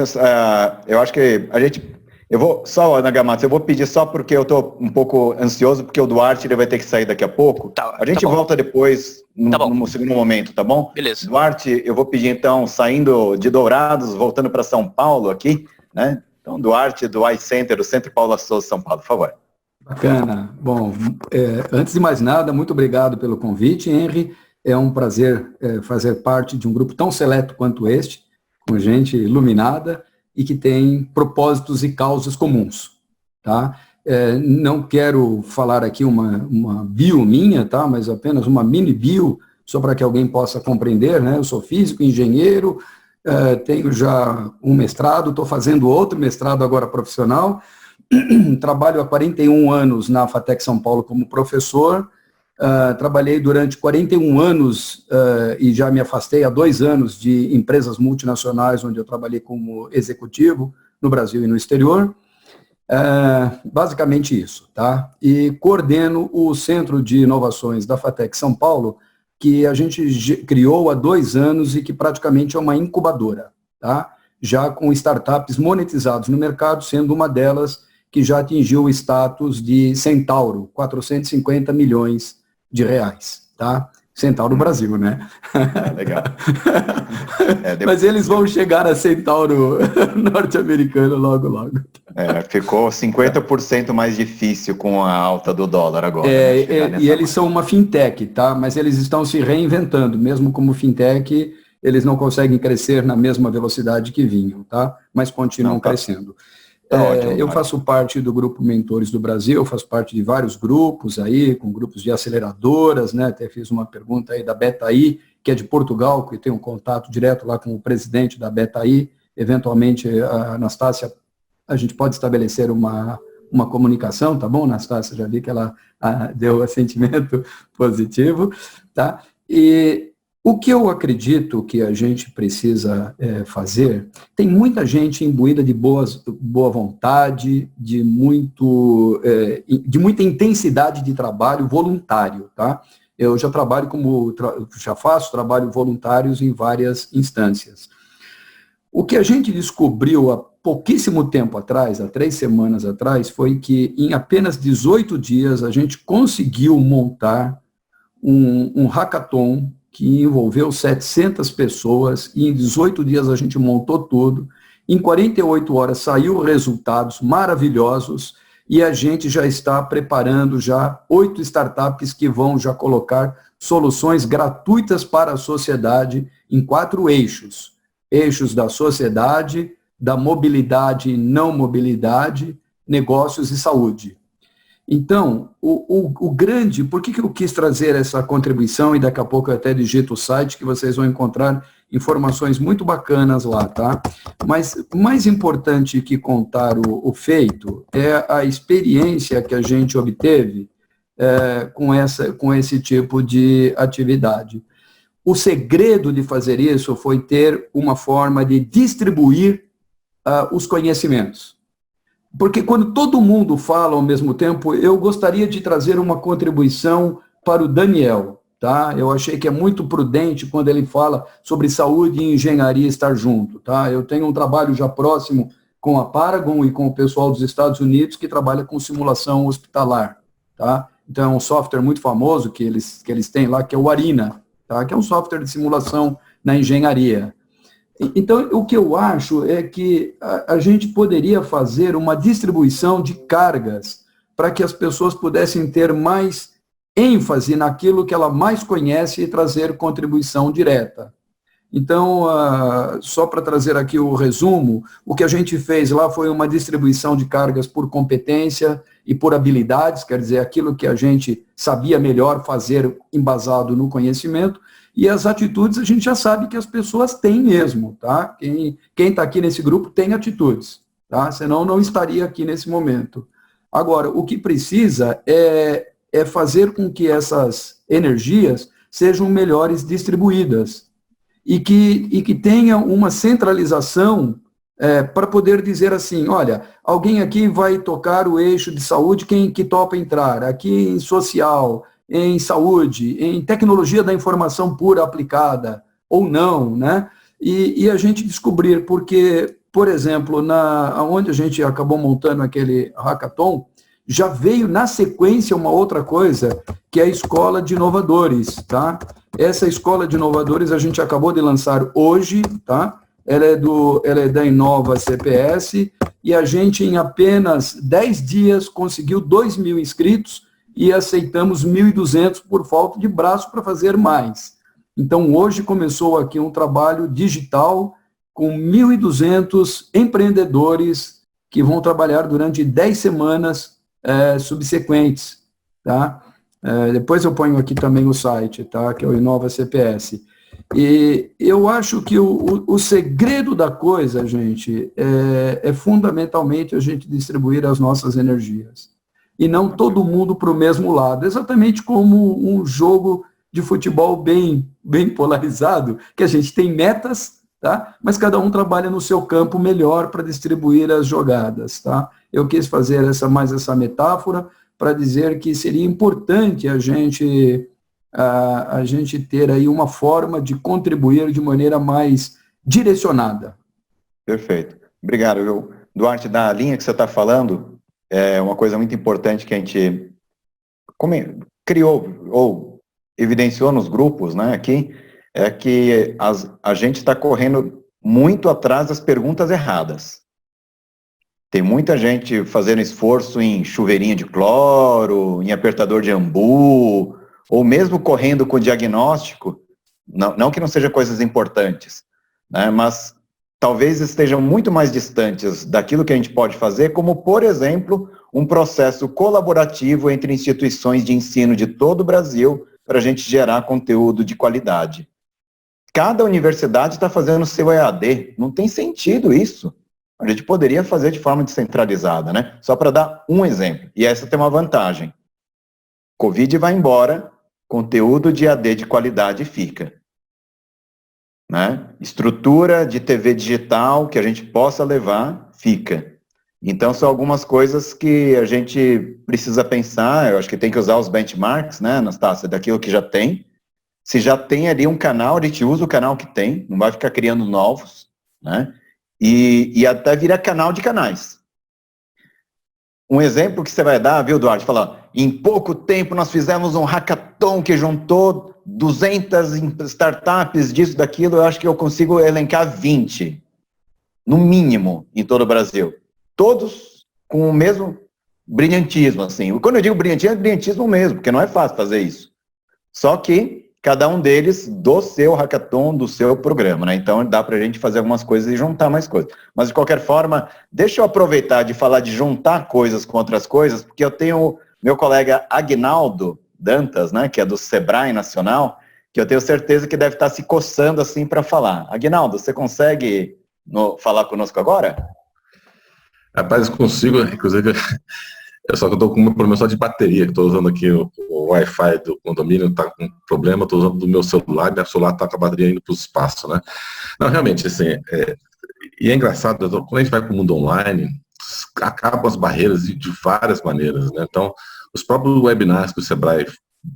eu acho que a gente... Eu vou, só, Ana Gamatos, eu vou pedir só porque eu estou um pouco ansioso, porque o Duarte ele vai ter que sair daqui a pouco. A gente volta depois, no segundo momento, tá bom? Beleza. Duarte, eu vou pedir então, saindo de Dourados, voltando para São Paulo aqui, né? Então, Duarte, do iCenter, do Centro Paula Souza, São Paulo, por favor. Bacana. Bom, antes de mais nada, muito obrigado pelo convite, Henry. É um prazer fazer parte de um grupo tão seleto quanto este, com gente iluminada, e que tem propósitos e causas comuns, tá? Não quero falar aqui uma bio minha, tá? Mas apenas uma mini bio, só para que alguém possa compreender, né? Eu sou físico, engenheiro, tenho já um mestrado, estou fazendo outro mestrado agora profissional, trabalho há 41 anos na FATEC São Paulo como professor, trabalhei durante 41 anos e já me afastei há 2 anos de empresas multinacionais, onde eu trabalhei como executivo no Brasil e no exterior. Basicamente isso, tá? E coordeno o Centro de Inovações da FATEC São Paulo, que a gente criou há 2 anos e que praticamente é uma incubadora, tá? Já com startups monetizadas no mercado, sendo uma delas que já atingiu o status de Centauro, 450 milhões de reais, tá? Centauro Brasil, né? Legal. Mas eles vão chegar a Centauro norte-americano logo, logo. Ficou 50% mais difícil com a alta do dólar agora. E eles são uma fintech, tá? Mas eles estão se reinventando, mesmo como fintech, eles não conseguem crescer na mesma velocidade que vinham, tá? Mas continuam crescendo. Eu faço parte do Grupo Mentores do Brasil, faço parte de vários grupos aí, com grupos de aceleradoras, né? Até fiz uma pergunta aí da BetaI, que é de Portugal, que tem um contato direto lá com o presidente da BetaI. Eventualmente, a Anastácia, a gente pode estabelecer uma uma comunicação, tá bom, Anastácia? Já vi que ela deu assentimento positivo, tá? E o que eu acredito que a gente precisa fazer, tem muita gente imbuída de boa vontade, de muita intensidade de trabalho voluntário, tá? Eu já trabalho faço trabalho voluntários em várias instâncias. O que a gente descobriu há pouquíssimo tempo atrás, há 3 semanas atrás, foi que em apenas 18 dias a gente conseguiu montar um hackathon que envolveu 700 pessoas, e em 18 dias a gente montou tudo. Em 48 horas saiu resultados maravilhosos, e a gente já está preparando 8 startups que vão já colocar soluções gratuitas para a sociedade em 4 eixos. Eixos da sociedade, da mobilidade e não mobilidade, negócios e saúde. Então, por que eu quis trazer essa contribuição, e daqui a pouco eu até digito o site, que vocês vão encontrar informações muito bacanas lá, tá? Mas mais importante que contar o feito é a experiência que a gente obteve com esse tipo de atividade. O segredo de fazer isso foi ter uma forma de distribuir os conhecimentos. Porque quando todo mundo fala ao mesmo tempo, eu gostaria de trazer uma contribuição para o Daniel, tá? Eu achei que é muito prudente quando ele fala sobre saúde e engenharia estar junto, tá? Eu tenho um trabalho já próximo com a Paragon e com o pessoal dos Estados Unidos que trabalha com simulação hospitalar, tá? Então é um software muito famoso que eles têm lá, que é o Arina, tá? Que é um software de simulação na engenharia. Então, o que eu acho é que a gente poderia fazer uma distribuição de cargas para que as pessoas pudessem ter mais ênfase naquilo que ela mais conhece e trazer contribuição direta. Então, só para trazer aqui o resumo, o que a gente fez lá foi uma distribuição de cargas por competência e por habilidades, quer dizer, aquilo que a gente sabia melhor fazer embasado no conhecimento. E as atitudes a gente já sabe que as pessoas têm mesmo, tá? Quem está aqui nesse grupo tem atitudes, tá? Senão não estaria aqui nesse momento. Agora, o que precisa é fazer com que essas energias sejam melhores distribuídas e que tenha uma centralização para poder dizer assim, olha, alguém aqui vai tocar o eixo de saúde, quem que topa entrar? Aqui em social, em saúde, em tecnologia da informação pura aplicada, ou não, né? E a gente descobrir, porque, por exemplo, onde a gente acabou montando aquele hackathon, já veio na sequência uma outra coisa, que é a Escola de Inovadores, tá? Essa Escola de Inovadores a gente acabou de lançar hoje, tá? Ela é da Inova CPS, e a gente em apenas 10 dias conseguiu 2.000 inscritos, e aceitamos 1.200 por falta de braço para fazer mais. Então, hoje começou aqui um trabalho digital com 1.200 empreendedores que vão trabalhar durante 10 semanas subsequentes, tá? Depois eu ponho aqui também o site, tá? Que é o Inova CPS. E eu acho que o segredo da coisa, gente, é fundamentalmente a gente distribuir as nossas energias. E não todo mundo para o mesmo lado. Exatamente como um jogo de futebol bem polarizado, que a gente tem metas, tá? Mas cada um trabalha no seu campo melhor para distribuir as jogadas, tá? Eu quis fazer essa metáfora para dizer que seria importante a gente ter aí uma forma de contribuir de maneira mais direcionada. Perfeito. Obrigado, viu? Duarte, da linha que você está falando, é uma coisa muito importante que a gente criou ou evidenciou nos grupos, né, aqui, é que a gente está correndo muito atrás das perguntas erradas. Tem muita gente fazendo esforço em chuveirinho de cloro, em apertador de ambu, ou mesmo correndo com diagnóstico, não que não sejam coisas importantes, né, mas talvez estejam muito mais distantes daquilo que a gente pode fazer, como, por exemplo, um processo colaborativo entre instituições de ensino de todo o Brasil para a gente gerar conteúdo de qualidade. Cada universidade está fazendo o seu EAD, não tem sentido isso. a gente poderia fazer de forma descentralizada, né? Só para dar um exemplo. E essa tem uma vantagem. Covid vai embora, conteúdo de AD de qualidade fica. Né? Estrutura de TV digital que a gente possa levar, fica. Então, são algumas coisas que a gente precisa pensar. Eu acho que tem que usar os benchmarks, né, Anastácia, daquilo que já tem. Se já tem ali um canal, a gente usa o canal que tem, não vai ficar criando novos, né? E até vira canal de canais. Um exemplo que você vai dar, viu, Duarte? Falar, em pouco tempo nós fizemos um hackathon que juntou 200 startups, disso, daquilo, eu acho que eu consigo elencar 20, no mínimo, em todo o Brasil. Todos com o mesmo brilhantismo, assim. Quando eu digo brilhantismo, é brilhantismo mesmo, porque não é fácil fazer isso. Só que cada um deles do seu hackathon, do seu programa, né? Então dá pra gente fazer algumas coisas e juntar mais coisas. Mas de qualquer forma, deixa eu aproveitar de falar de juntar coisas com outras coisas, porque eu tenho meu colega Aguinaldo Dantas, né, que é do Sebrae Nacional, que eu tenho certeza que deve estar se coçando assim para falar. Aguinaldo, você consegue falar conosco agora? Rapaz, consigo, inclusive, só que eu estou com um problema só de bateria, que estou usando aqui o Wi-Fi do condomínio, está com problema, estou usando do meu celular está com a bateria indo para o espaço, né? Não, realmente, assim, e é engraçado, quando a gente vai para o mundo online, acabam as barreiras de várias maneiras, né? Então, os próprios webinars que o Sebrae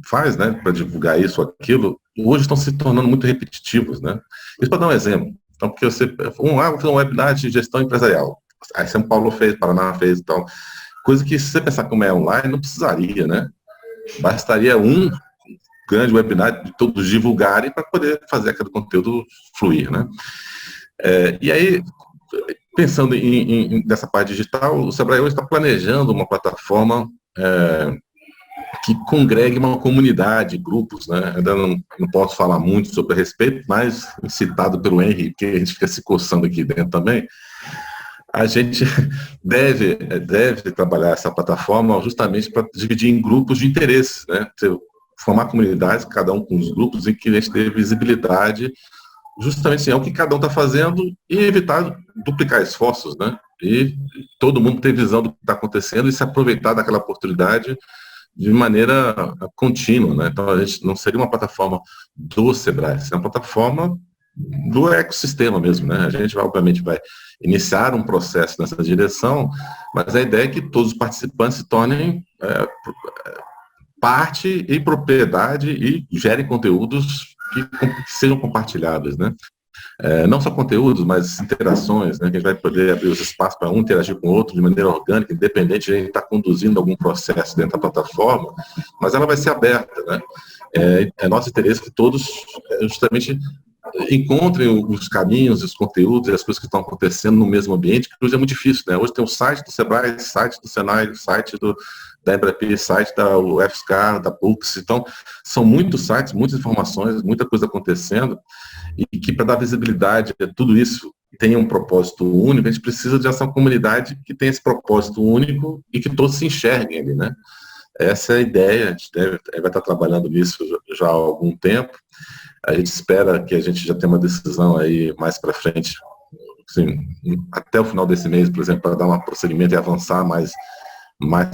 faz, né, para divulgar isso ou aquilo, hoje estão se tornando muito repetitivos, né? Isso para dar um exemplo. Então, porque você, vou fazer um webinar de gestão empresarial. Aí São Paulo fez, Paraná fez e tal. Coisa que, se você pensar como é online, não precisaria, né? Bastaria um grande webinar de todos divulgarem para poder fazer aquele conteúdo fluir, né? E aí, pensando nessa parte digital, o Sebrae hoje está planejando uma plataforma que congregue uma comunidade, grupos, né? Ainda não posso falar muito sobre a respeito, mas citado pelo Henry, que a gente fica se coçando aqui dentro também, a gente deve trabalhar essa plataforma justamente para dividir em grupos de interesse, né? Formar comunidades, cada um com os grupos, em que a gente dê visibilidade, justamente assim, é o que cada um está fazendo e evitar duplicar esforços, né? E todo mundo ter visão do que está acontecendo e se aproveitar daquela oportunidade de maneira contínua, né? Então, a gente não seria uma plataforma do Sebrae, seria uma plataforma do ecossistema mesmo, né? A gente obviamente vai iniciar um processo nessa direção, mas a ideia é que todos os participantes se tornem parte e propriedade e gerem conteúdos que sejam compartilháveis, né? Não só conteúdos, mas interações, né? Que a gente vai poder abrir os espaços para um interagir com o outro de maneira orgânica, independente de a gente estar conduzindo algum processo dentro da plataforma, mas ela vai ser aberta, né? É nosso interesse que todos justamente encontrem os caminhos, os conteúdos e as coisas que estão acontecendo no mesmo ambiente, que hoje é muito difícil, né? Hoje tem o site do Sebrae, site do Senai, site da Embrapi, site da UFSCar, da PUC, então são muitos sites, muitas informações, muita coisa acontecendo, e que para dar visibilidade a tudo isso tenha um propósito único, a gente precisa de essa comunidade que tenha esse propósito único e que todos se enxerguem ali, né? Essa é a ideia, a gente vai estar trabalhando nisso já há algum tempo. A gente espera que a gente já tenha uma decisão aí mais para frente, assim, até o final desse mês, por exemplo, para dar um prosseguimento e avançar mais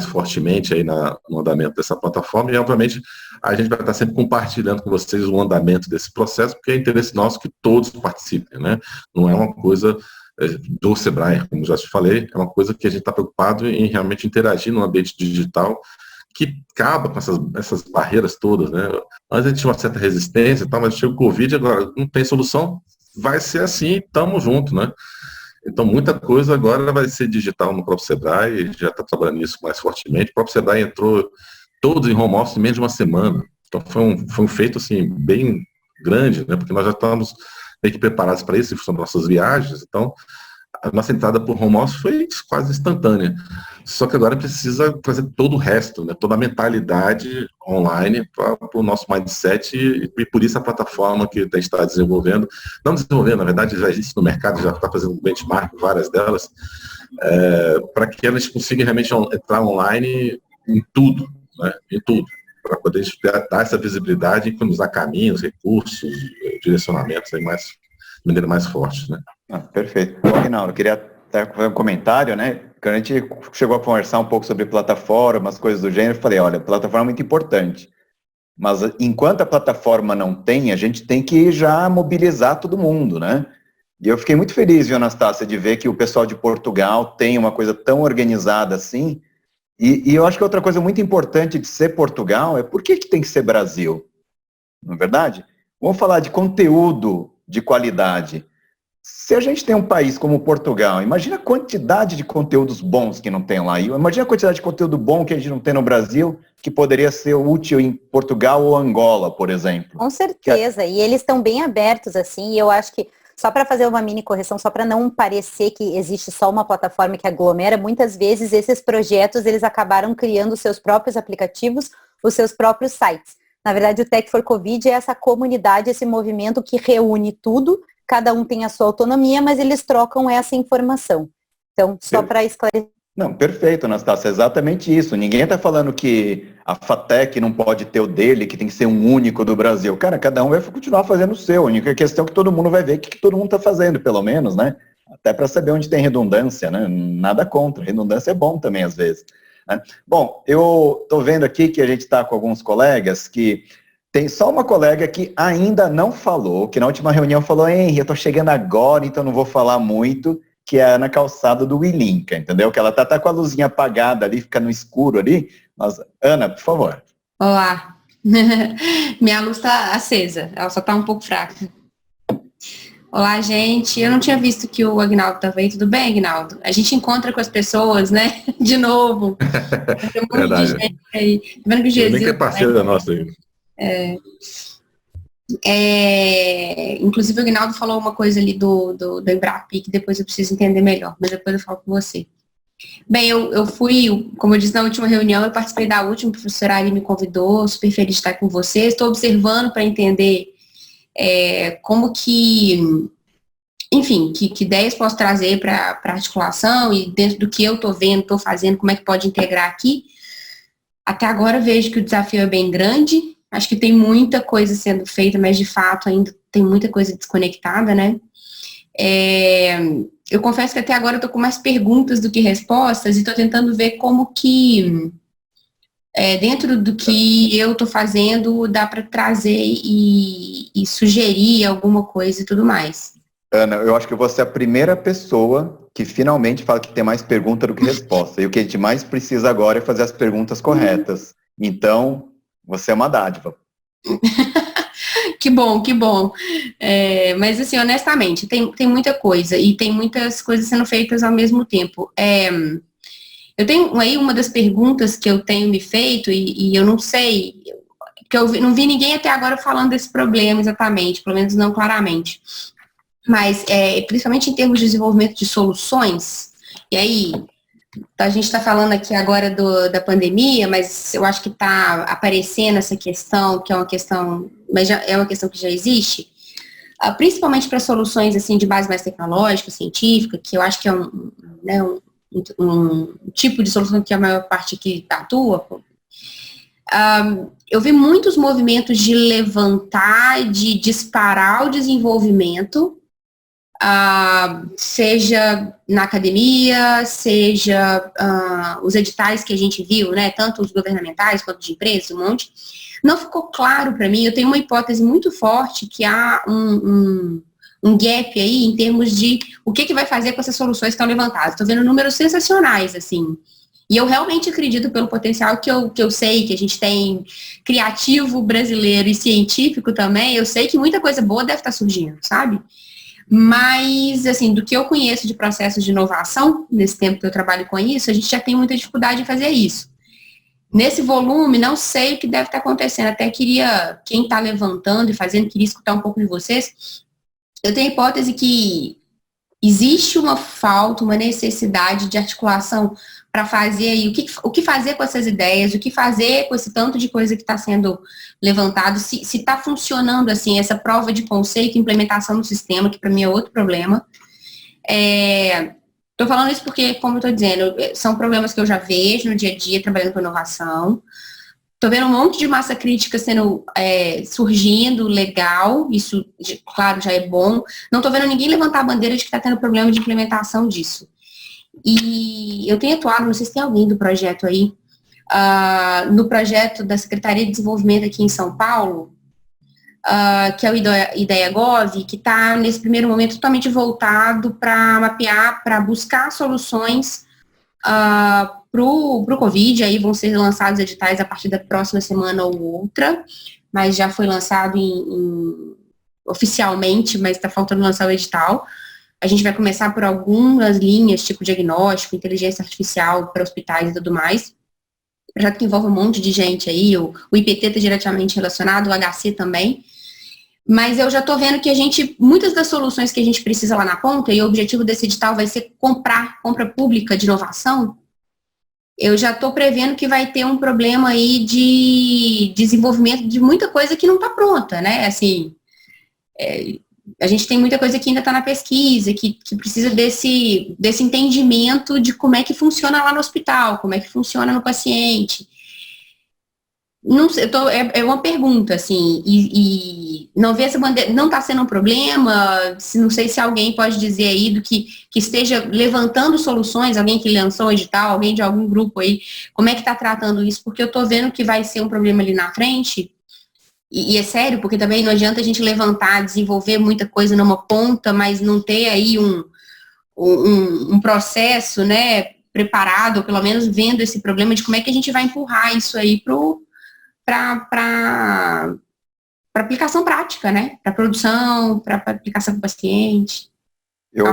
fortemente aí no andamento dessa plataforma. E, obviamente, a gente vai estar sempre compartilhando com vocês o andamento desse processo, porque é interesse nosso que todos participem, né? Não é uma coisa do Sebrae, como já te falei, é uma coisa que a gente está preocupado em realmente interagir no ambiente digital, que acaba com essas barreiras todas, né? Antes a gente tinha uma certa resistência e tal, mas chega o Covid, agora não tem solução, vai ser assim, tamo junto, né? Então, muita coisa agora vai ser digital no próprio Sebrae, já está trabalhando nisso mais fortemente. O próprio Sebrae entrou todos em home office em menos de uma semana. Então, foi um feito, assim, bem grande, né? Porque nós já estamos meio que preparados para isso, em função das nossas viagens. Então, a nossa entrada por home office foi quase instantânea. Só que agora precisa trazer todo o resto, né? Toda a mentalidade online para o nosso mindset e por isso a plataforma que a gente está desenvolvendo, não desenvolvendo, na verdade já existe no mercado, já está fazendo benchmark, várias delas, para que a gente consiga realmente entrar online em tudo, né? Em tudo, para poder dar essa visibilidade e economizar caminhos, recursos, direcionamentos aí de maneira mais forte, né? Perfeito. Aguinaldo, eu queria até foi um comentário, né? Quando a gente chegou a conversar um pouco sobre plataformas, coisas do gênero, eu falei, olha, plataforma é muito importante. Mas enquanto a plataforma não tem, a gente tem que já mobilizar todo mundo, né? E eu fiquei muito feliz, viu, Anastácia, de ver que o pessoal de Portugal tem uma coisa tão organizada assim. E eu acho que outra coisa muito importante de ser Portugal é por que tem que ser Brasil? Não é verdade? Vamos falar de conteúdo de qualidade. Se a gente tem um país como Portugal, imagina a quantidade de conteúdos bons que não tem lá. Imagina a quantidade de conteúdo bom que a gente não tem no Brasil, que poderia ser útil em Portugal ou Angola, por exemplo. Com certeza, e eles estão bem abertos, assim, e eu acho que, só para fazer uma mini correção, só para não parecer que existe só uma plataforma que aglomera, muitas vezes esses projetos, eles acabaram criando os seus próprios aplicativos, os seus próprios sites. Na verdade, o Tech for Covid é essa comunidade, esse movimento que reúne tudo. Cada um tem a sua autonomia, mas eles trocam essa informação. Então, só para esclarecer. Não, perfeito, Anastácia, é exatamente isso. Ninguém está falando que a FATEC não pode ter o dele, que tem que ser um único do Brasil. Cara, cada um vai continuar fazendo o seu. A única questão é que todo mundo vai ver o que todo mundo está fazendo, pelo menos, né? Até para saber onde tem redundância, né? Nada contra. Redundância é bom também, às vezes. Né? Bom, eu estou vendo aqui que a gente está com alguns colegas que... Tem só uma colega que ainda não falou, que na última reunião falou, Henry, eu tô chegando agora, então não vou falar muito, que é a Ana Calçado do Wilinka, entendeu? Que ela tá com a luzinha apagada ali, fica no escuro ali. Mas, Ana, por favor. Olá. Minha luz tá acesa, ela só tá um pouco fraca. Olá, gente. Eu não tinha visto que o Agnaldo estava aí. Tudo bem, Agnaldo? A gente encontra com as pessoas, né? De novo. Tem um monte de gente aí. Tá vendo que o Jesus que é parceiro da nossa aí. Inclusive o Agnaldo falou uma coisa ali do Embrapi, que depois eu preciso entender melhor, mas depois eu falo com você. Bem, eu fui, como eu disse na última reunião, eu participei da última, a professora Ari me convidou, super feliz de estar com vocês, estou observando para entender como que, enfim, que ideias posso trazer para articulação e dentro do que eu estou vendo, estou fazendo, como é que pode integrar aqui. Até agora vejo que o desafio é bem grande. Acho que tem muita coisa sendo feita, mas de fato ainda tem muita coisa desconectada, né? Eu confesso que até agora eu tô com mais perguntas do que respostas e tô tentando ver como que dentro do que eu tô fazendo dá para trazer e sugerir alguma coisa e tudo mais. Ana, eu acho que você é a primeira pessoa que finalmente fala que tem mais pergunta do que resposta. E o que a gente mais precisa agora é fazer as perguntas corretas. Então... Você é uma dádiva. Que bom, que bom. Mas, assim, honestamente, tem muita coisa e tem muitas coisas sendo feitas ao mesmo tempo. Eu tenho aí uma das perguntas que eu tenho me feito e eu não sei, porque eu não vi ninguém até agora falando desse problema exatamente, pelo menos não claramente. Mas, principalmente em termos de desenvolvimento de soluções, e aí... A gente está falando aqui agora da pandemia, mas eu acho que está aparecendo essa questão, que é uma questão, mas é uma questão que já existe, principalmente para soluções assim, de base mais tecnológica, científica, que eu acho que é um tipo de solução que a maior parte aqui atua. Eu vi muitos movimentos de levantar, de disparar o desenvolvimento, seja na academia, seja os editais que a gente viu, né, tanto os governamentais quanto de empresas, um monte, não ficou claro para mim. Eu tenho uma hipótese muito forte que há um gap aí em termos de o que vai fazer com essas soluções que estão levantadas. Estou vendo números sensacionais, assim, e eu realmente acredito pelo potencial que eu sei que a gente tem criativo brasileiro e científico também, eu sei que muita coisa boa deve estar surgindo, sabe? Mas, assim, do que eu conheço de processos de inovação, nesse tempo que eu trabalho com isso, a gente já tem muita dificuldade em fazer isso. Nesse volume, não sei o que deve estar acontecendo. Até queria, quem está levantando e fazendo, queria escutar um pouco de vocês. Eu tenho a hipótese que existe uma falta, uma necessidade de articulação para fazer aí o que fazer com essas ideias, o que fazer com esse tanto de coisa que está sendo levantado, se está funcionando assim, essa prova de conceito e implementação no sistema, que para mim é outro problema. Estou falando isso porque, como eu estou dizendo, são problemas que eu já vejo no dia a dia, trabalhando com inovação. Estou vendo um monte de massa crítica sendo surgindo, legal, isso, claro, já é bom. Não estou vendo ninguém levantar a bandeira de que está tendo problema de implementação disso. E eu tenho atuado, não sei se tem alguém do projeto aí, no projeto da Secretaria de Desenvolvimento aqui em São Paulo, que é o IDEA-Gov, que está, nesse primeiro momento, totalmente voltado para mapear, para buscar soluções para o Covid. Aí vão ser lançados editais a partir da próxima semana ou outra, mas já foi lançado oficialmente, mas está faltando lançar o edital. A gente vai começar por algumas linhas, tipo diagnóstico, inteligência artificial para hospitais e tudo mais. Já que envolve um monte de gente aí, o IPT está diretamente relacionado, o HC também. Mas eu já estou vendo que muitas das soluções que a gente precisa lá na ponta, e o objetivo desse edital vai ser compra pública de inovação, eu já estou prevendo que vai ter um problema aí de desenvolvimento de muita coisa que não está pronta, né? Assim, a gente tem muita coisa que ainda está na pesquisa, que precisa desse entendimento de como é que funciona lá no hospital, como é que funciona no paciente. Não sei, é uma pergunta, assim, e não ver essa bandeira, não está sendo um problema, não sei se alguém pode dizer aí do que esteja levantando soluções, alguém que lançou um edital, alguém de algum grupo aí, como é que está tratando isso, porque eu estou vendo que vai ser um problema ali na frente, e é sério, porque também não adianta a gente levantar, desenvolver muita coisa numa ponta, mas não ter aí um processo, né, preparado, ou pelo menos vendo esse problema de como é que a gente vai empurrar isso aí para aplicação prática, né? Para produção, para aplicação com o paciente. Eu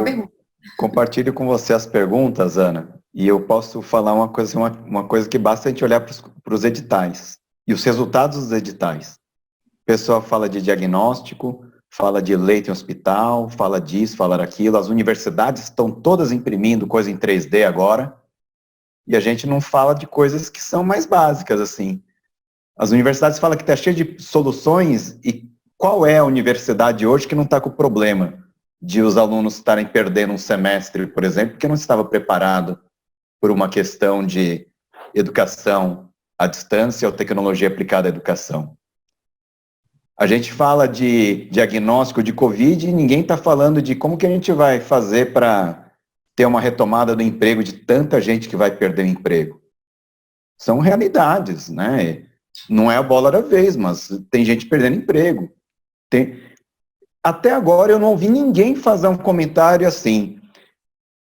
compartilho com você as perguntas, Ana, e eu posso falar uma coisa que basta a gente olhar para os editais e os resultados dos editais. O pessoal fala de diagnóstico, fala de leito em hospital, fala disso, fala daquilo. As universidades estão todas imprimindo coisa em 3D agora, e a gente não fala de coisas que são mais básicas, assim. As universidades falam que está cheio de soluções, e qual é a universidade hoje que não está com o problema de os alunos estarem perdendo um semestre, por exemplo, porque não estava preparado por uma questão de educação à distância ou tecnologia aplicada à educação? A gente fala de diagnóstico de Covid e ninguém está falando de como que a gente vai fazer para ter uma retomada do emprego de tanta gente que vai perder o emprego. São realidades, né? Não é a bola da vez, mas tem gente perdendo emprego. Até agora eu não ouvi ninguém fazer um comentário assim.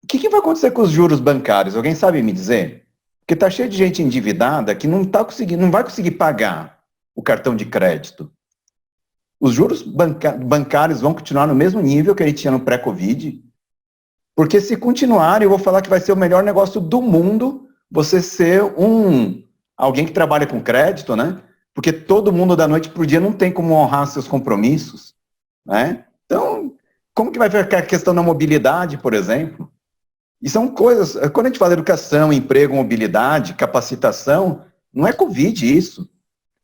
O que vai acontecer com os juros bancários? Alguém sabe me dizer? Porque está cheio de gente endividada que não vai conseguir pagar o cartão de crédito. Os juros bancários vão continuar no mesmo nível que a gente tinha no pré-Covid, porque se continuar, eu vou falar que vai ser o melhor negócio do mundo você ser alguém que trabalha com crédito, né? Porque todo mundo da noite para o dia não tem como honrar seus compromissos, né? Então, como que vai ficar a questão da mobilidade, por exemplo? E são coisas, quando a gente fala educação, emprego, mobilidade, capacitação, não é Covid isso.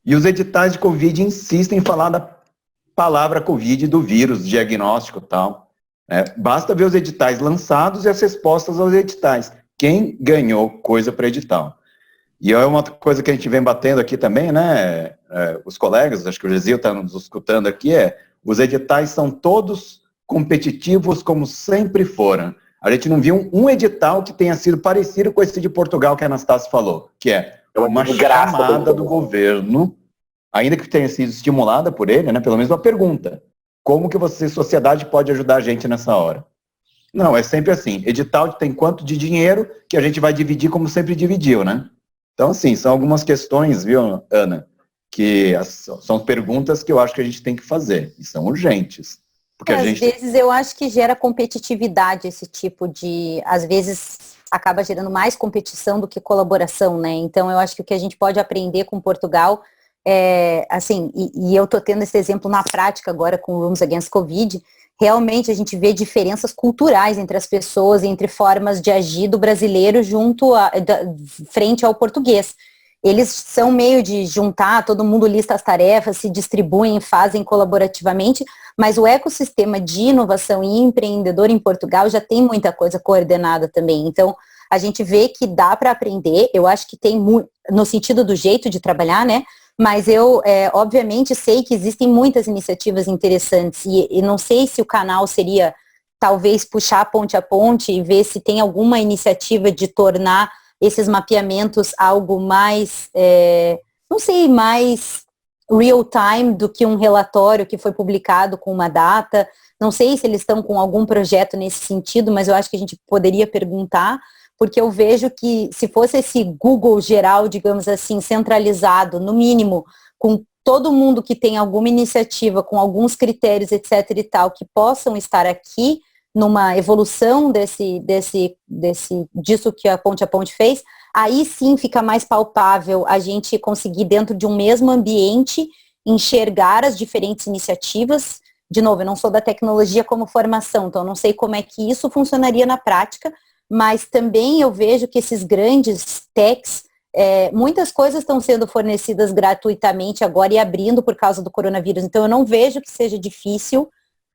E os editais de Covid insistem em falar da palavra Covid, do vírus, diagnóstico e tal. Basta ver os editais lançados e as respostas aos editais. Quem ganhou coisa para edital? E é uma coisa que a gente vem batendo aqui também, né? Os colegas, acho que o Gesil está nos escutando aqui, os editais são todos competitivos como sempre foram. A gente não viu um edital que tenha sido parecido com esse de Portugal que a Anastácia falou, que é uma chamada do governo, ainda que tenha sido estimulada por ele, né? Pelo menos uma pergunta. Como que você, sociedade, pode ajudar a gente nessa hora? Não, é sempre assim. Edital tem quanto de dinheiro que a gente vai dividir como sempre dividiu, né? Então, assim, são algumas questões, viu, Ana, que são perguntas que eu acho que a gente tem que fazer, e são urgentes. Porque às vezes eu acho que gera competitividade esse tipo de... Às vezes acaba gerando mais competição do que colaboração, né? Então, eu acho que o que a gente pode aprender com Portugal assim, e eu estou tendo esse exemplo na prática agora com o Rooms Against Covid, realmente a gente vê diferenças culturais entre as pessoas, entre formas de agir do brasileiro frente ao português. Eles são meio de juntar, todo mundo lista as tarefas, se distribuem, fazem colaborativamente, mas o ecossistema de inovação e empreendedor em Portugal já tem muita coisa coordenada também. Então, a gente vê que dá para aprender, eu acho que tem no sentido do jeito de trabalhar, né? Mas eu, obviamente, sei que existem muitas iniciativas interessantes e não sei se o canal seria talvez puxar a ponte e ver se tem alguma iniciativa de tornar esses mapeamentos algo mais, não sei, mais real time do que um relatório que foi publicado com uma data. Não sei se eles estão com algum projeto nesse sentido, mas eu acho que a gente poderia perguntar, porque eu vejo que se fosse esse Google geral, digamos assim, centralizado, no mínimo, com todo mundo que tem alguma iniciativa, com alguns critérios, etc. e tal, que possam estar aqui numa evolução disso que a Ponte fez, aí sim fica mais palpável a gente conseguir, dentro de um mesmo ambiente, enxergar as diferentes iniciativas. De novo, eu não sou da tecnologia como formação, então eu não sei como é que isso funcionaria na prática, mas também eu vejo que esses grandes techs, muitas coisas estão sendo fornecidas gratuitamente agora e abrindo por causa do coronavírus, então eu não vejo que seja difícil,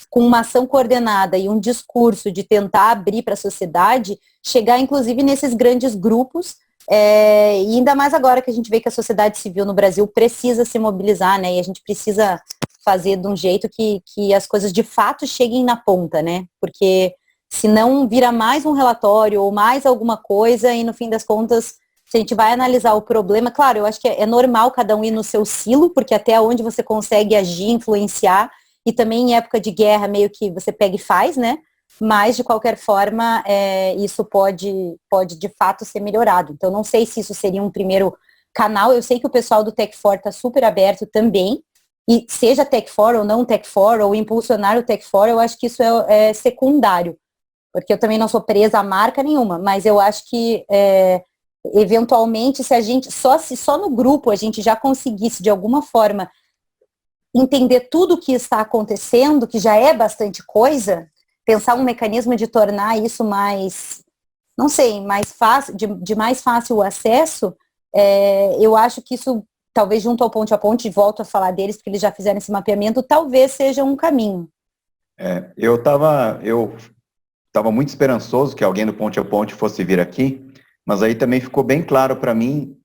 com uma ação coordenada e um discurso de tentar abrir para a sociedade, chegar inclusive nesses grandes grupos, e ainda mais agora que a gente vê que a sociedade civil no Brasil precisa se mobilizar, né, e a gente precisa fazer de um jeito que as coisas de fato cheguem na ponta, né, porque senão vira mais um relatório ou mais alguma coisa e no fim das contas, se a gente vai analisar o problema, claro, eu acho que é normal cada um ir no seu silo, porque até onde você consegue agir, influenciar, e também em época de guerra meio que você pega e faz, né? Mas, de qualquer forma, isso pode de fato ser melhorado. Então, não sei se isso seria um primeiro canal. Eu sei que o pessoal do Tech4 está super aberto também, e seja Tech4 ou não Tech4, ou impulsionar o Tech4, eu acho que isso é secundário, porque eu também não sou presa a marca nenhuma, mas eu acho que, eventualmente, se a gente, só no grupo a gente já conseguisse, de alguma forma, entender tudo o que está acontecendo, que já é bastante coisa, pensar um mecanismo de tornar isso mais, não sei, mais fácil, de mais fácil acesso, eu acho que isso, talvez junto ao Ponte, volto a falar deles, porque eles já fizeram esse mapeamento, talvez seja um caminho. Eu estava muito esperançoso que alguém do Ponte fosse vir aqui, mas aí também ficou bem claro para mim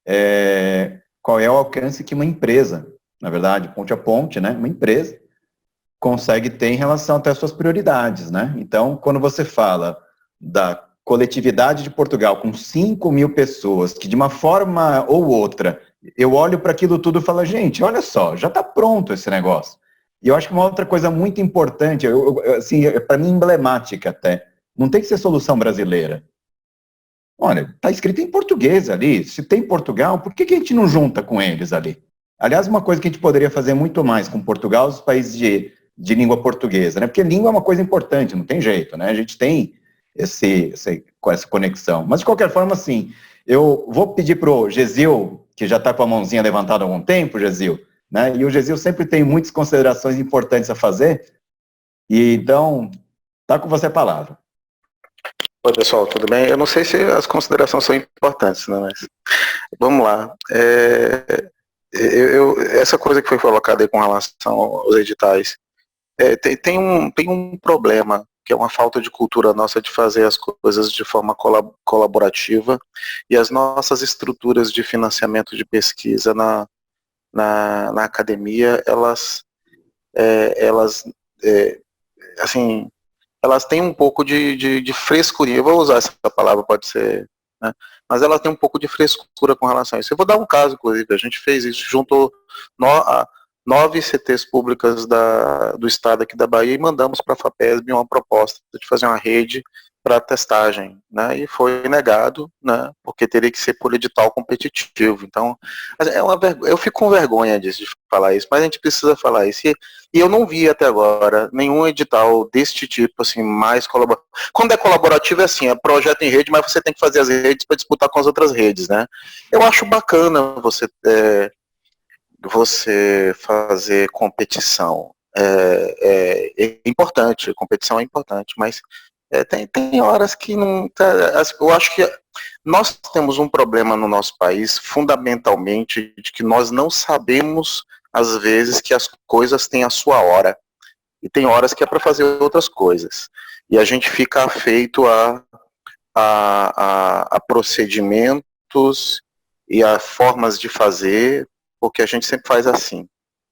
qual é o alcance que uma empresa, na verdade, Ponte, né, uma empresa, consegue ter em relação até às suas prioridades, né? Então, quando você fala da coletividade de Portugal com 5 mil pessoas, que de uma forma ou outra, eu olho para aquilo tudo e falo, gente, olha só, já está pronto esse negócio. E eu acho que uma outra coisa muito importante, assim, para mim emblemática até, não tem que ser solução brasileira. Olha, está escrito em português ali, se tem Portugal, por que a gente não junta com eles ali? Aliás, uma coisa que a gente poderia fazer muito mais com Portugal, os países de língua portuguesa, né? Porque língua é uma coisa importante, não tem jeito, né? A gente tem essa conexão. Mas, de qualquer forma, assim, eu vou pedir para o Gesil, que já está com a mãozinha levantada há algum tempo, Gesil, né? E o Gesil sempre tem muitas considerações importantes a fazer. E então, está com você a palavra. Oi, pessoal, tudo bem? Eu não sei se as considerações são importantes, né? Mas vamos lá. Essa coisa que foi colocada aí com relação aos editais, tem um problema, que é uma falta de cultura nossa de fazer as coisas de forma colaborativa, e as nossas estruturas de financiamento de pesquisa na academia, elas têm um pouco de frescurinha. Eu vou usar essa palavra, pode ser, né? Mas ela tem um pouco de frescura com relação a isso. Eu vou dar um caso, inclusive, a gente fez isso, juntou 9 CTs públicas do estado aqui da Bahia e mandamos para a FAPESB uma proposta de fazer uma rede para testagem, né? E foi negado, né? Porque teria que ser por edital competitivo. Então, eu fico com vergonha de falar isso, mas a gente precisa falar isso. E eu não vi até agora nenhum edital deste tipo, assim, mais colaborativo. Quando é colaborativo é assim, é projeto em rede, mas você tem que fazer as redes para disputar com as outras redes, né? Eu acho bacana você fazer competição. É importante, competição é importante, mas tem horas que não. Eu acho que nós temos um problema no nosso país, fundamentalmente, de que nós não sabemos, às vezes, que as coisas têm a sua hora. E tem horas que é para fazer outras coisas. E a gente fica afeito a procedimentos e a formas de fazer, porque a gente sempre faz assim,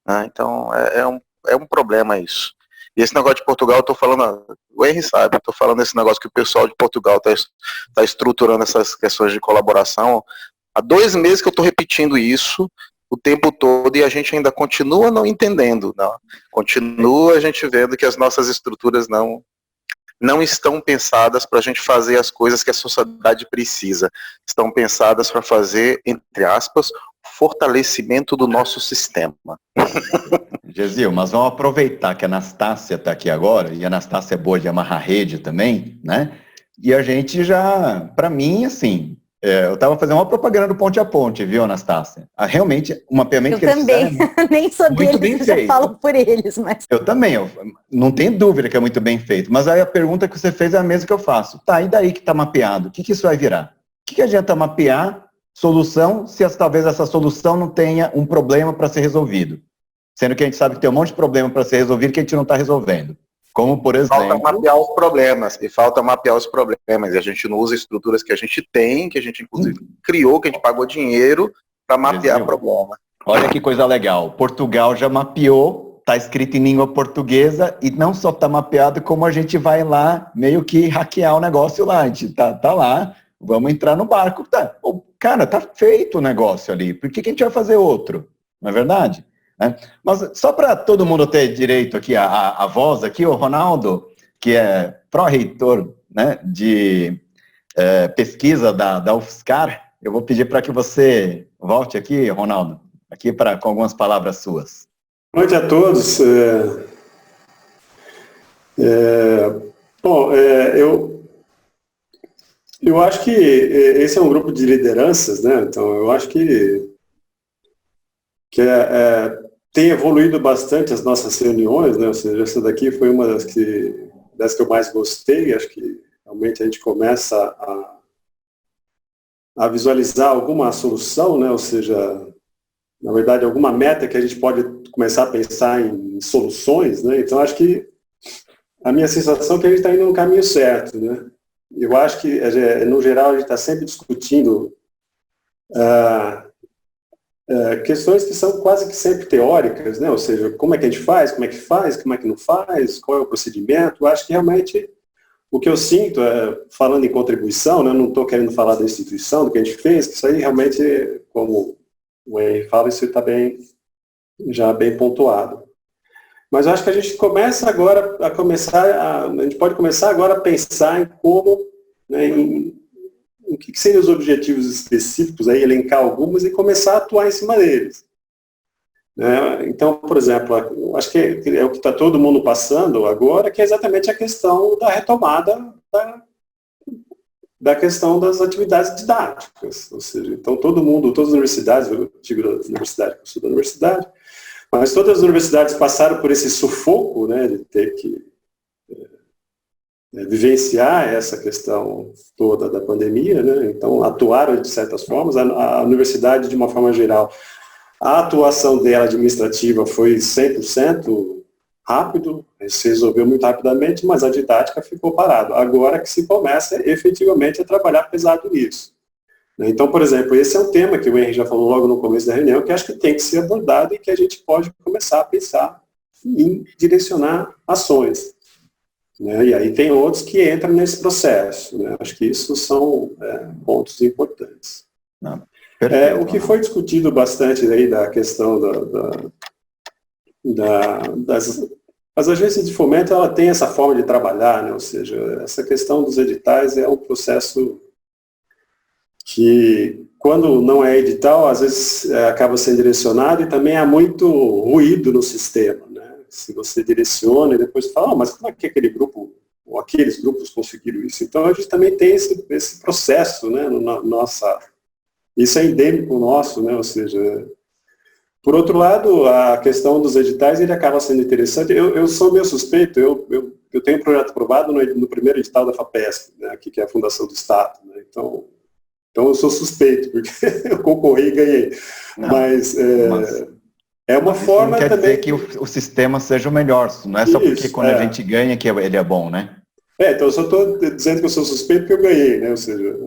né? Então, é um problema isso. E esse negócio de Portugal, eu tô falando, o Henry sabe, eu tô falando esse negócio que o pessoal de Portugal tá estruturando essas questões de colaboração. Há 2 meses que eu tô repetindo isso o tempo todo e a gente ainda continua não entendendo, não. Continua a gente vendo que as nossas estruturas não estão pensadas para a gente fazer as coisas que a sociedade precisa. Estão pensadas para fazer, entre aspas, fortalecimento do nosso sistema. Gesil, mas vamos aproveitar que a Anastácia está aqui agora, e a Anastácia é boa de amarrar rede também, né? E a gente já, para mim, assim, eu estava fazendo uma propaganda do Ponte a Ponte, viu, Anastácia? Realmente, um mapeamento que eles fizeram, nem sou deles, eu já falo por eles, mas... Eu também, não tenho dúvida que é muito bem feito, mas aí a pergunta que você fez é a mesma que eu faço. Tá, e daí que está mapeado? O que isso vai virar? O que adianta mapear solução se talvez essa solução não tenha um problema para ser resolvido? Sendo que a gente sabe que tem um monte de problema para ser resolvido que a gente não está resolvendo. Como, por exemplo... Falta mapear os problemas, e a gente não usa estruturas que a gente tem, que a gente inclusive criou, que a gente pagou dinheiro para mapear o problema. Olha que coisa legal, Portugal já mapeou, está escrito em língua portuguesa, e não só está mapeado, como a gente vai lá meio que hackear o negócio lá, a gente tá lá, vamos entrar no barco, tá. Cara, tá feito o negócio ali, por que a gente vai fazer outro? Não é verdade? Mas só para todo mundo ter direito aqui a voz aqui, o Ronaldo, que é pró-reitor, né, de pesquisa da UFSCar, eu vou pedir para que você volte aqui, Ronaldo, aqui com algumas palavras suas. Boa noite a todos. Eu acho que esse é um grupo de lideranças, né? Então eu acho que tem evoluído bastante as nossas reuniões, né? Ou seja, essa daqui foi uma das que eu mais gostei. Acho que realmente a gente começa a visualizar alguma solução, né? Ou seja, na verdade, alguma meta que a gente pode começar a pensar em soluções, né? Então, acho que a minha sensação é que a gente está indo no caminho certo, né? Eu acho que, no geral, a gente está sempre discutindo questões que são quase que sempre teóricas, né? Ou seja, como é que a gente faz, como é que não faz, qual é o procedimento. Eu acho que realmente o que eu sinto, falando em contribuição, né? Eu não estou querendo falar da instituição, do que a gente fez, que isso aí realmente, como o Henry fala, isso está já bem pontuado. Mas eu acho que a gente começa agora a gente pode começar agora a pensar em como, né, o que seriam os objetivos específicos, aí, elencar algumas e começar a atuar em cima deles. Né? Então, por exemplo, acho que é o que está todo mundo passando agora, que é exatamente a questão da retomada da questão das atividades didáticas. Ou seja, então todas as universidades, eu digo da universidade, eu sou da universidade, mas todas as universidades passaram por esse sufoco, né, de ter que vivenciar essa questão toda da pandemia, né? Então atuaram de certas formas. A universidade, de uma forma geral, a atuação dela administrativa foi 100% rápido, se resolveu muito rapidamente, mas a didática ficou parada. Agora que se começa efetivamente a trabalhar pesado nisso. Então, por exemplo, esse é um tema que o Henry já falou logo no começo da reunião, que acho que tem que ser abordado e que a gente pode começar a pensar em direcionar ações. Né? E aí tem outros que entram nesse processo. Né? Acho que isso são pontos importantes. O que foi discutido bastante aí da questão as agências de fomento, ela tem essa forma de trabalhar, né? Ou seja, essa questão dos editais é um processo que, quando não é edital, às vezes acaba sendo direcionado e também há muito ruído no sistema, né? Se você direciona e depois fala, mas como é que aquele grupo, ou aqueles grupos conseguiram isso? Então a gente também tem esse processo, né? Isso é endêmico nosso, né? Ou seja, por outro lado, a questão dos editais, ele acaba sendo interessante. Eu sou meio suspeito, eu tenho um projeto aprovado no primeiro edital da FAPESP, né? Aqui, que é a Fundação do Estado, né? Então eu sou suspeito, porque eu concorri e ganhei. Não, mas é uma forma não quer também... dizer que o sistema seja o melhor, não é só porque quando a gente ganha que ele é bom, né? Então eu só estou dizendo que eu sou suspeito porque eu ganhei, né? Ou seja,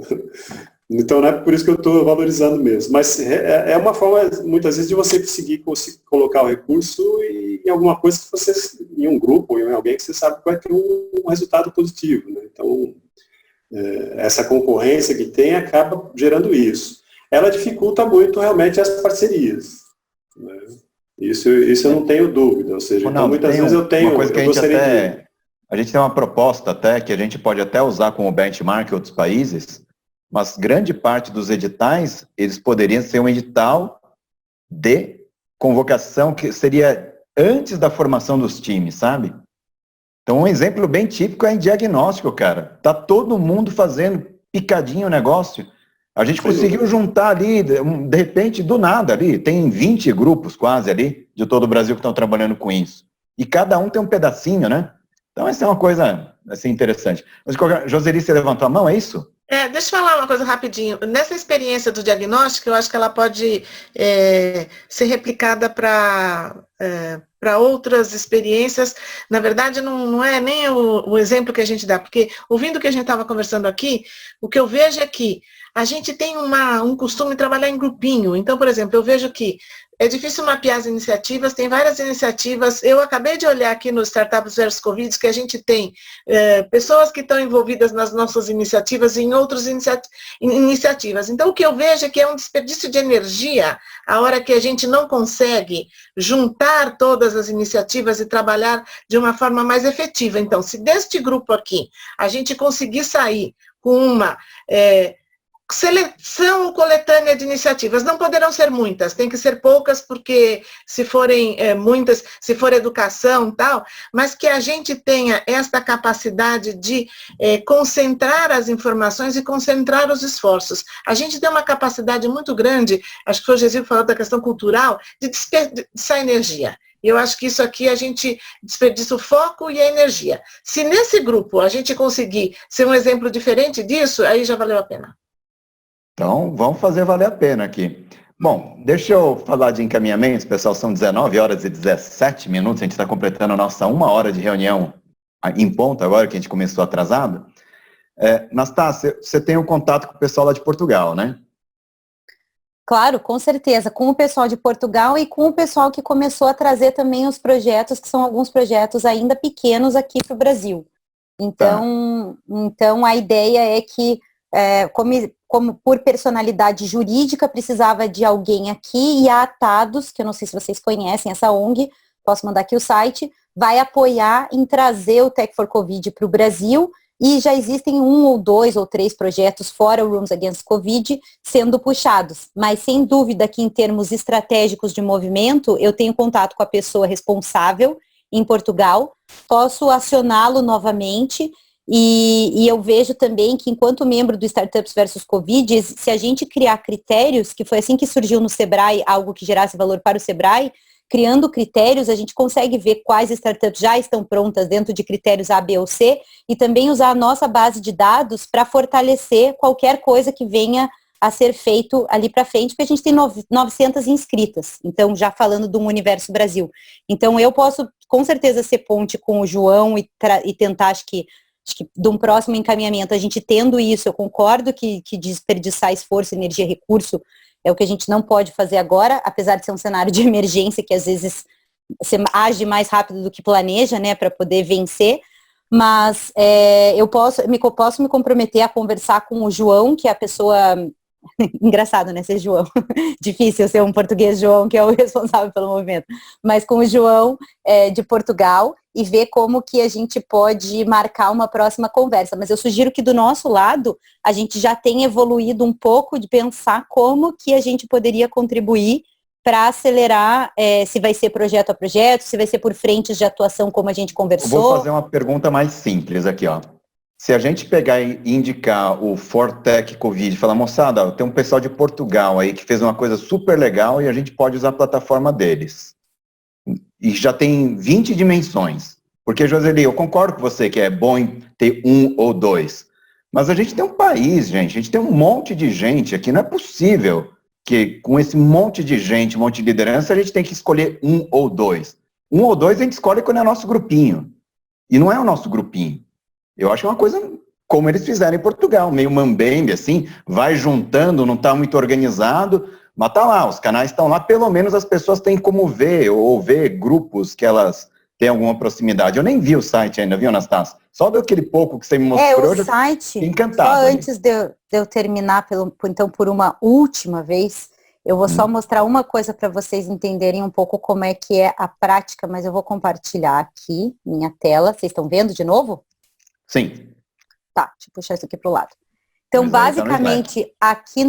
Então, não é por isso que eu estou valorizando mesmo. Mas é uma forma, muitas vezes, de você conseguir colocar o recurso em alguma coisa que você, em um grupo, ou em alguém que você sabe que vai ter um resultado positivo, né? Então, essa concorrência que tem acaba gerando isso. Ela dificulta muito, realmente, as parcerias, né? Isso eu não tenho dúvida. Ou seja, então, muitas vezes eu tenho... Uma coisa que a gente tem uma proposta até, que a gente pode até usar como benchmark em outros países, mas grande parte dos editais, eles poderiam ser um edital de convocação que seria antes da formação dos times, sabe? Então, um exemplo bem típico é em diagnóstico, cara. Tá todo mundo fazendo picadinho o negócio. A gente conseguiu juntar ali, de repente, do nada ali, tem 20 grupos quase ali, de todo o Brasil que estão trabalhando com isso. E cada um tem um pedacinho, né? Então, essa é uma coisa, assim, interessante. Mas, Joseli, você levantou a mão, é isso? Deixa eu falar uma coisa rapidinho. Nessa experiência do diagnóstico, eu acho que ela pode ser replicada para outras experiências. Na verdade, não é nem o exemplo que a gente dá, porque ouvindo o que a gente estava conversando aqui, o que eu vejo é que a gente tem um costume de trabalhar em grupinho. Então, por exemplo, eu vejo que é difícil mapear as iniciativas, tem várias iniciativas. Eu acabei de olhar aqui no Startups vs Covid que a gente tem pessoas que estão envolvidas nas nossas iniciativas e em outras iniciativas. Então, o que eu vejo é que é um desperdício de energia a hora que a gente não consegue juntar todas as iniciativas e trabalhar de uma forma mais efetiva. Então, se deste grupo aqui a gente conseguir sair com uma... seleção coletânea de iniciativas, não poderão ser muitas, tem que ser poucas, porque se forem muitas, se for educação e tal, mas que a gente tenha esta capacidade de concentrar as informações e concentrar os esforços. A gente tem uma capacidade muito grande, acho que foi o Gesílio que falou da questão cultural, de desperdiçar energia. E eu acho que isso aqui a gente desperdiça o foco e a energia. Se nesse grupo a gente conseguir ser um exemplo diferente disso, aí já valeu a pena. Então, vamos fazer valer a pena aqui. Bom, deixa eu falar de encaminhamentos, pessoal, são 19 horas e 17 minutos, a gente está completando a nossa 1 hora de reunião em ponto agora, que a gente começou atrasado. Nastácia, você tem um contato com o pessoal lá de Portugal, né? Claro, com certeza, com o pessoal de Portugal e com o pessoal que começou a trazer também os projetos, que são alguns projetos ainda pequenos aqui para o Brasil. Então, a ideia é que, como por personalidade jurídica, precisava de alguém aqui, e a Atados, que eu não sei se vocês conhecem essa ONG, posso mandar aqui o site, vai apoiar em trazer o Tech for Covid para o Brasil, e já existem 1 ou 2 ou 3 projetos fora o Rooms Against Covid sendo puxados, mas sem dúvida que em termos estratégicos de movimento, eu tenho contato com a pessoa responsável em Portugal, posso acioná-lo novamente. E eu vejo também que, enquanto membro do Startups vs Covid, se a gente criar critérios, que foi assim que surgiu no Sebrae, algo que gerasse valor para o Sebrae, criando critérios, a gente consegue ver quais startups já estão prontas dentro de critérios A, B ou C, e também usar a nossa base de dados para fortalecer qualquer coisa que venha a ser feito ali para frente, porque a gente tem 900 inscritas, então já falando de um Universo Brasil. Então eu posso, com certeza, ser ponte com o João e tentar, acho que de um próximo encaminhamento, a gente tendo isso, eu concordo que desperdiçar esforço, energia, recurso é o que a gente não pode fazer agora, apesar de ser um cenário de emergência que às vezes você age mais rápido do que planeja, né, para poder vencer, mas eu posso me comprometer a conversar com o João, que é a pessoa... Engraçado, né, ser João. Difícil ser um português João, que é o responsável pelo movimento. Mas com o João de Portugal e ver como que a gente pode marcar uma próxima conversa. Mas eu sugiro que do nosso lado, a gente já tenha evoluído um pouco de pensar como que a gente poderia contribuir para acelerar, se vai ser projeto a projeto, se vai ser por frentes de atuação, como a gente conversou. Eu vou fazer uma pergunta mais simples aqui, ó. Se a gente pegar e indicar o Fortec Covid e falar, moçada, tem um pessoal de Portugal aí que fez uma coisa super legal e a gente pode usar a plataforma deles. E já tem 20 dimensões. Porque, Joseli, eu concordo com você que é bom ter 1 ou 2. Mas a gente tem um país, gente. A gente tem um monte de gente aqui. Não é possível que com esse monte de gente, um monte de liderança, a gente tem que escolher 1 ou 2. 1 ou 2 a gente escolhe quando é nosso grupinho. E não é o nosso grupinho. Eu acho uma coisa como eles fizeram em Portugal, meio mambembe, assim, vai juntando, não está muito organizado, mas tá lá, os canais estão lá, pelo menos as pessoas têm como ver, ou ver grupos que elas têm alguma proximidade. Eu nem vi o site ainda, viu, Anastácia? Só daquele pouco que você me mostrou, o site, encantado. só antes de eu terminar, então, por uma última vez, eu vou só mostrar uma coisa para vocês entenderem um pouco como é que é a prática, mas eu vou compartilhar aqui minha tela. Vocês estão vendo de novo? Sim. Tá, deixa eu puxar isso aqui para o lado. Então, basicamente, aqui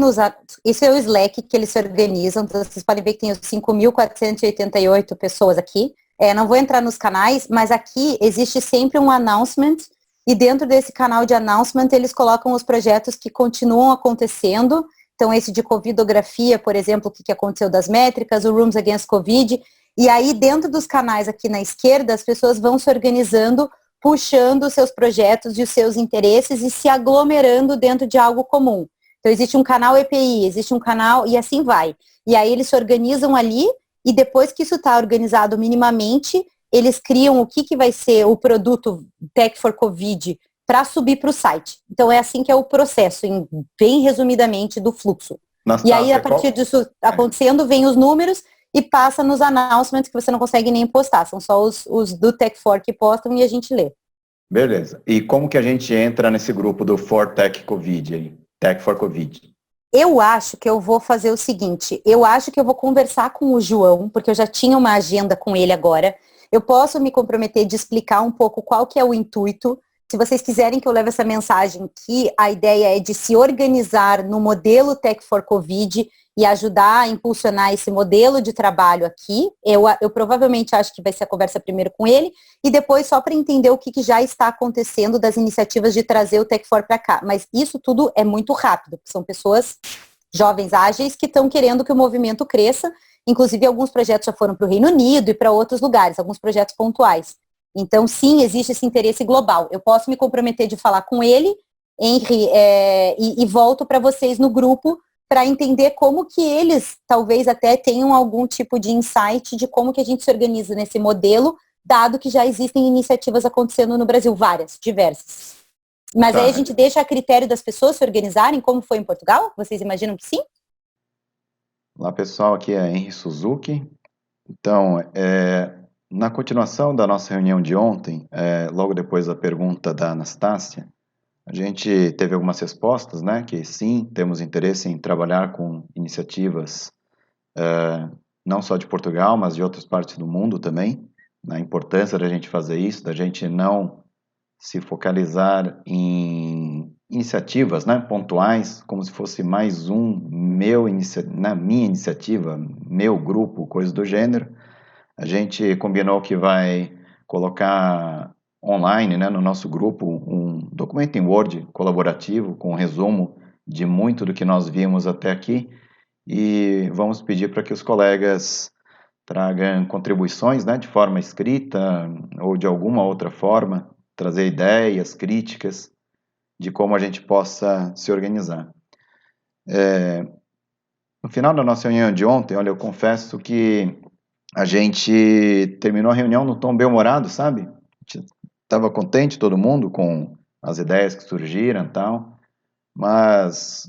isso é o Slack que eles se organizam, então vocês podem ver que tem os 5.488 pessoas aqui. Não vou entrar nos canais, mas aqui existe sempre um announcement, e dentro desse canal de announcement eles colocam os projetos que continuam acontecendo. Então, esse de covidografia, por exemplo, o que aconteceu das métricas, o Rooms Against Covid, e aí dentro dos canais aqui na esquerda, as pessoas vão se organizando, puxando os seus projetos e os seus interesses e se aglomerando dentro de algo comum. Então, existe um canal EPI, existe um canal, e assim vai. E aí eles se organizam ali, e depois que isso está organizado minimamente, eles criam o que vai ser o produto Tech for Covid para subir para o site. Então, é assim que é o processo, bem resumidamente, do fluxo. E aí, a partir disso acontecendo, vem os números e passa nos announcements que você não consegue nem postar. São só os do Tech4 que postam e a gente lê. Beleza. E como que a gente entra nesse grupo do For Tech Covid aí? Tech for Covid. Eu acho que eu vou fazer o seguinte, eu acho que eu vou conversar com o João, porque eu já tinha uma agenda com ele agora. Eu posso me comprometer de explicar um pouco qual que é o intuito. Se vocês quiserem que eu leve essa mensagem, que a ideia é de se organizar no modelo Tech for Covid e ajudar a impulsionar esse modelo de trabalho aqui, eu provavelmente acho que vai ser a conversa primeiro com ele, e depois só para entender o que já está acontecendo das iniciativas de trazer o Tech for para cá. Mas isso tudo é muito rápido, porque são pessoas jovens, ágeis, que estão querendo que o movimento cresça. Inclusive, alguns projetos já foram para o Reino Unido e para outros lugares, alguns projetos pontuais. Então, sim, existe esse interesse global. Eu posso me comprometer de falar com ele, Henry, e volto para vocês no grupo para entender como que eles talvez até tenham algum tipo de insight de como que a gente se organiza nesse modelo, dado que já existem iniciativas acontecendo no Brasil, várias, diversas. Mas aí a gente deixa a critério das pessoas se organizarem, como foi em Portugal? Vocês imaginam que sim? Olá, pessoal, aqui é Henry Suzuki. Então, na continuação da nossa reunião de ontem, logo depois da pergunta da Anastácia, a gente teve algumas respostas, né, que sim, temos interesse em trabalhar com iniciativas não só de Portugal, mas de outras partes do mundo também, na importância da gente fazer isso, da gente não se focalizar em iniciativas, né, pontuais, como se fosse mais minha iniciativa, meu grupo, coisa do gênero. A gente combinou que vai colocar online, né, no nosso grupo, um documento em Word colaborativo com um resumo de muito do que nós vimos até aqui, e vamos pedir para que os colegas tragam contribuições, né, de forma escrita ou de alguma outra forma, trazer ideias, críticas de como a gente possa se organizar. No final da nossa reunião de ontem, olha, eu confesso que a gente terminou a reunião no tom bem-humorado, sabe? A gente estava contente, todo mundo, com as ideias que surgiram e tal, mas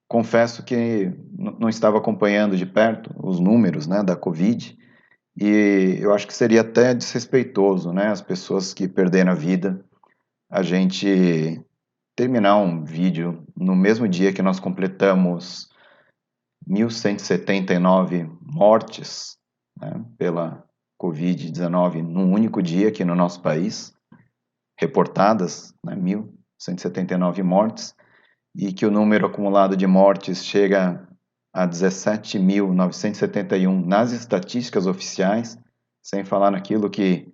confesso que não estava acompanhando de perto os números, né, da Covid, e eu acho que seria até desrespeitoso, né, as pessoas que perderam a vida, a gente terminar um vídeo no mesmo dia que nós completamos 1.179 mortes, né, pela Covid-19 num único dia aqui no nosso país, reportadas, né, 1.179 mortes, e que o número acumulado de mortes chega a 17.971 nas estatísticas oficiais, sem falar naquilo que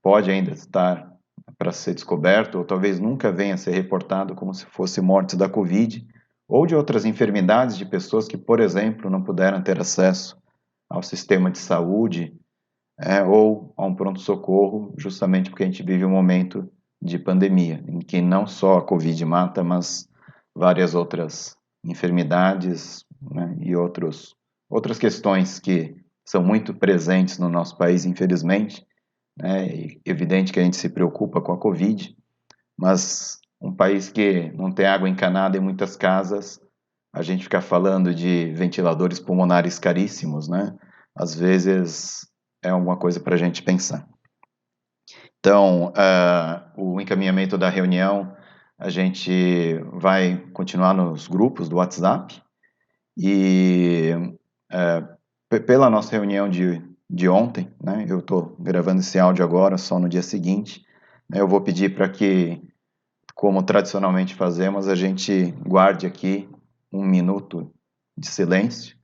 pode ainda estar para ser descoberto, ou talvez nunca venha a ser reportado como se fosse mortes da Covid, ou de outras enfermidades de pessoas que, por exemplo, não puderam ter acesso ao sistema de saúde, ou a um pronto-socorro, justamente porque a gente vive um momento de pandemia, em que não só a Covid mata, mas várias outras enfermidades, né, e outras questões que são muito presentes no nosso país, infelizmente. É evidente que a gente se preocupa com a Covid, mas um país que não tem água encanada em muitas casas, a gente fica falando de ventiladores pulmonares caríssimos, né? Às vezes é alguma coisa para a gente pensar. Então, o encaminhamento da reunião, a gente vai continuar nos grupos do WhatsApp e pela nossa reunião de ontem, né, eu estou gravando esse áudio agora, só no dia seguinte, né, eu vou pedir para que, como tradicionalmente fazemos, a gente guarde aqui 1 minuto de silêncio,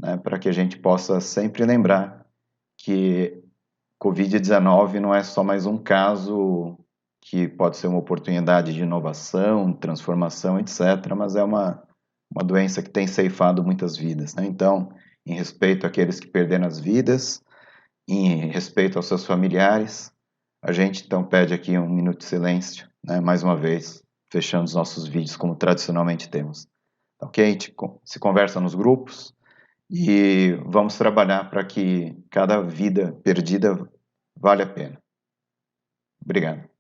né, para que a gente possa sempre lembrar que Covid-19 não é só mais um caso que pode ser uma oportunidade de inovação, transformação, etc., mas é uma doença que tem ceifado muitas vidas, né? Então, em respeito àqueles que perderam as vidas, em respeito aos seus familiares, a gente então pede aqui 1 minuto de silêncio, né? Mais uma vez, fechando os nossos vídeos como tradicionalmente temos. Ok? A gente se conversa nos grupos e vamos trabalhar para que cada vida perdida vale a pena. Obrigado.